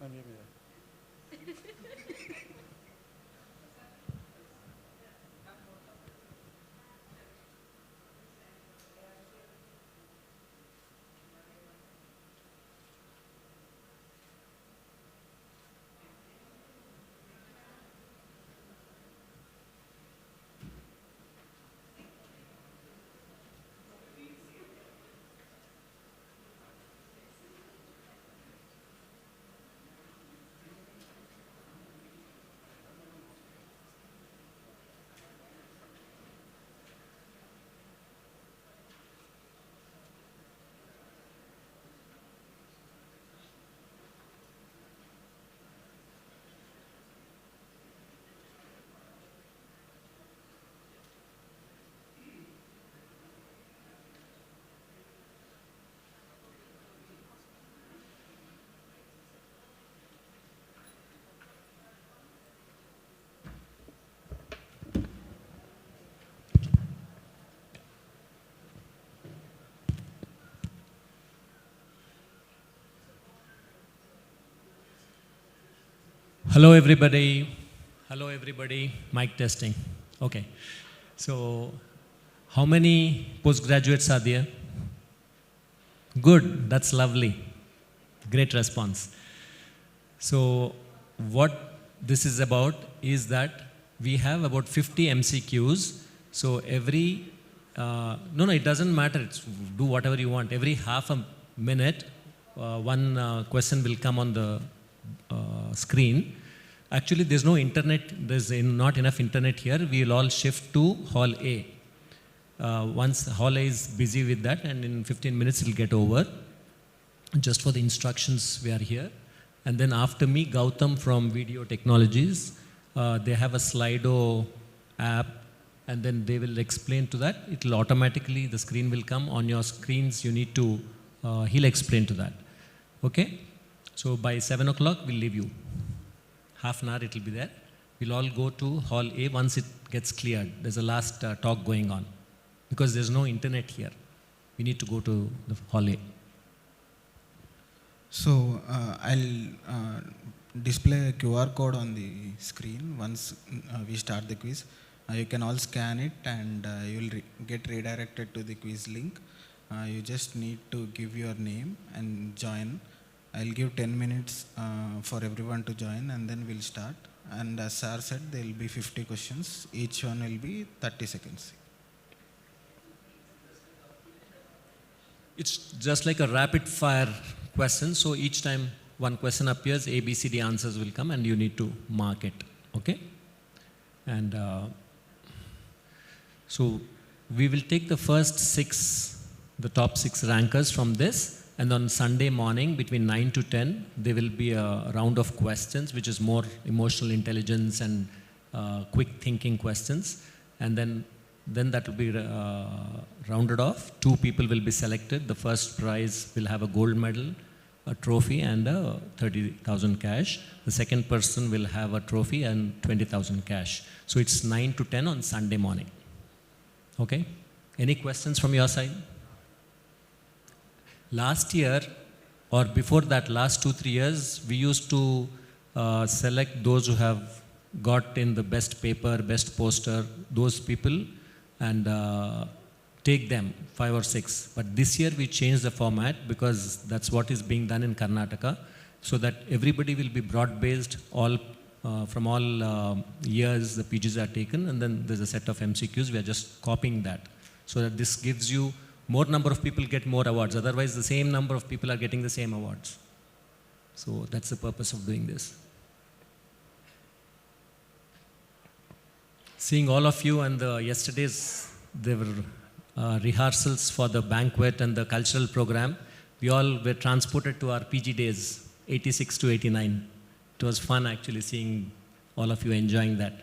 मैम ये भी है। Hello everybody. Hello everybody. Mic testing. Okay. So, how many postgraduates are there? Good. That's lovely. Great response. So, what this is about is that we have about 50 MCQs. So, every no, it doesn't matter. It's, do whatever you want. Every half a minute, one question will come on the screen. Actually, there's no internet, there's not enough internet here. We will all shift to Hall A. Once Hall A is busy with that, and in 15 minutes it'll get over. Just for the instructions, we are here. And then after me, Gautam from Video Technologies. They have a Slido app, and then they will explain to that. It'll automatically, the screen will come on your screens. You need to, he'll explain to that. Okay? So by 7 o'clock, we'll leave you. Half an hour it will be there. We'll all go to Hall A once it gets cleared. There's a last talk going on. Because there's no internet here. We need to go to the Hall A. So I'll display a QR code on the screen once we start the quiz. You can all scan it and you will get redirected to the quiz link. You just need to give your name and join. I'll give 10 minutes for everyone to join and then we'll start. And as Sir said, there will be 50 questions. Each one will be 30 seconds. It's just like a rapid fire question. So each time one question appears, A, B, C, D answers will come and you need to mark it. Okay? And so we will take the first 6, the top 6 rankers from this. And on Sunday morning between 9 to 10, there will be a round of questions, which is more emotional intelligence and quick thinking questions. And then that will be rounded off. 2 people will be selected. The first prize will have a gold medal, a trophy, and 30,000 cash. The second person will have a trophy and 20,000 cash. So it's 9 to 10 on Sunday morning. Okay? Any questions from your side? Last year, or before that, last 2-3 years, we used to select those who have got in the best paper, best poster, those people, and take them, 5 or 6. But this year we changed the format because that's what is being done in Karnataka, so that everybody will be broad-based, all from all years the PGs are taken, and then there's a set of MCQs. We are just copying that, so that this gives you more number of people get more awards. Otherwise, the same number of people are getting the same awards. So that's the purpose of doing this. Seeing all of you, and yesterday's there were rehearsals for the banquet and the cultural program. We all were transported to our PG days, 86 to 89. It was fun actually seeing all of you enjoying that.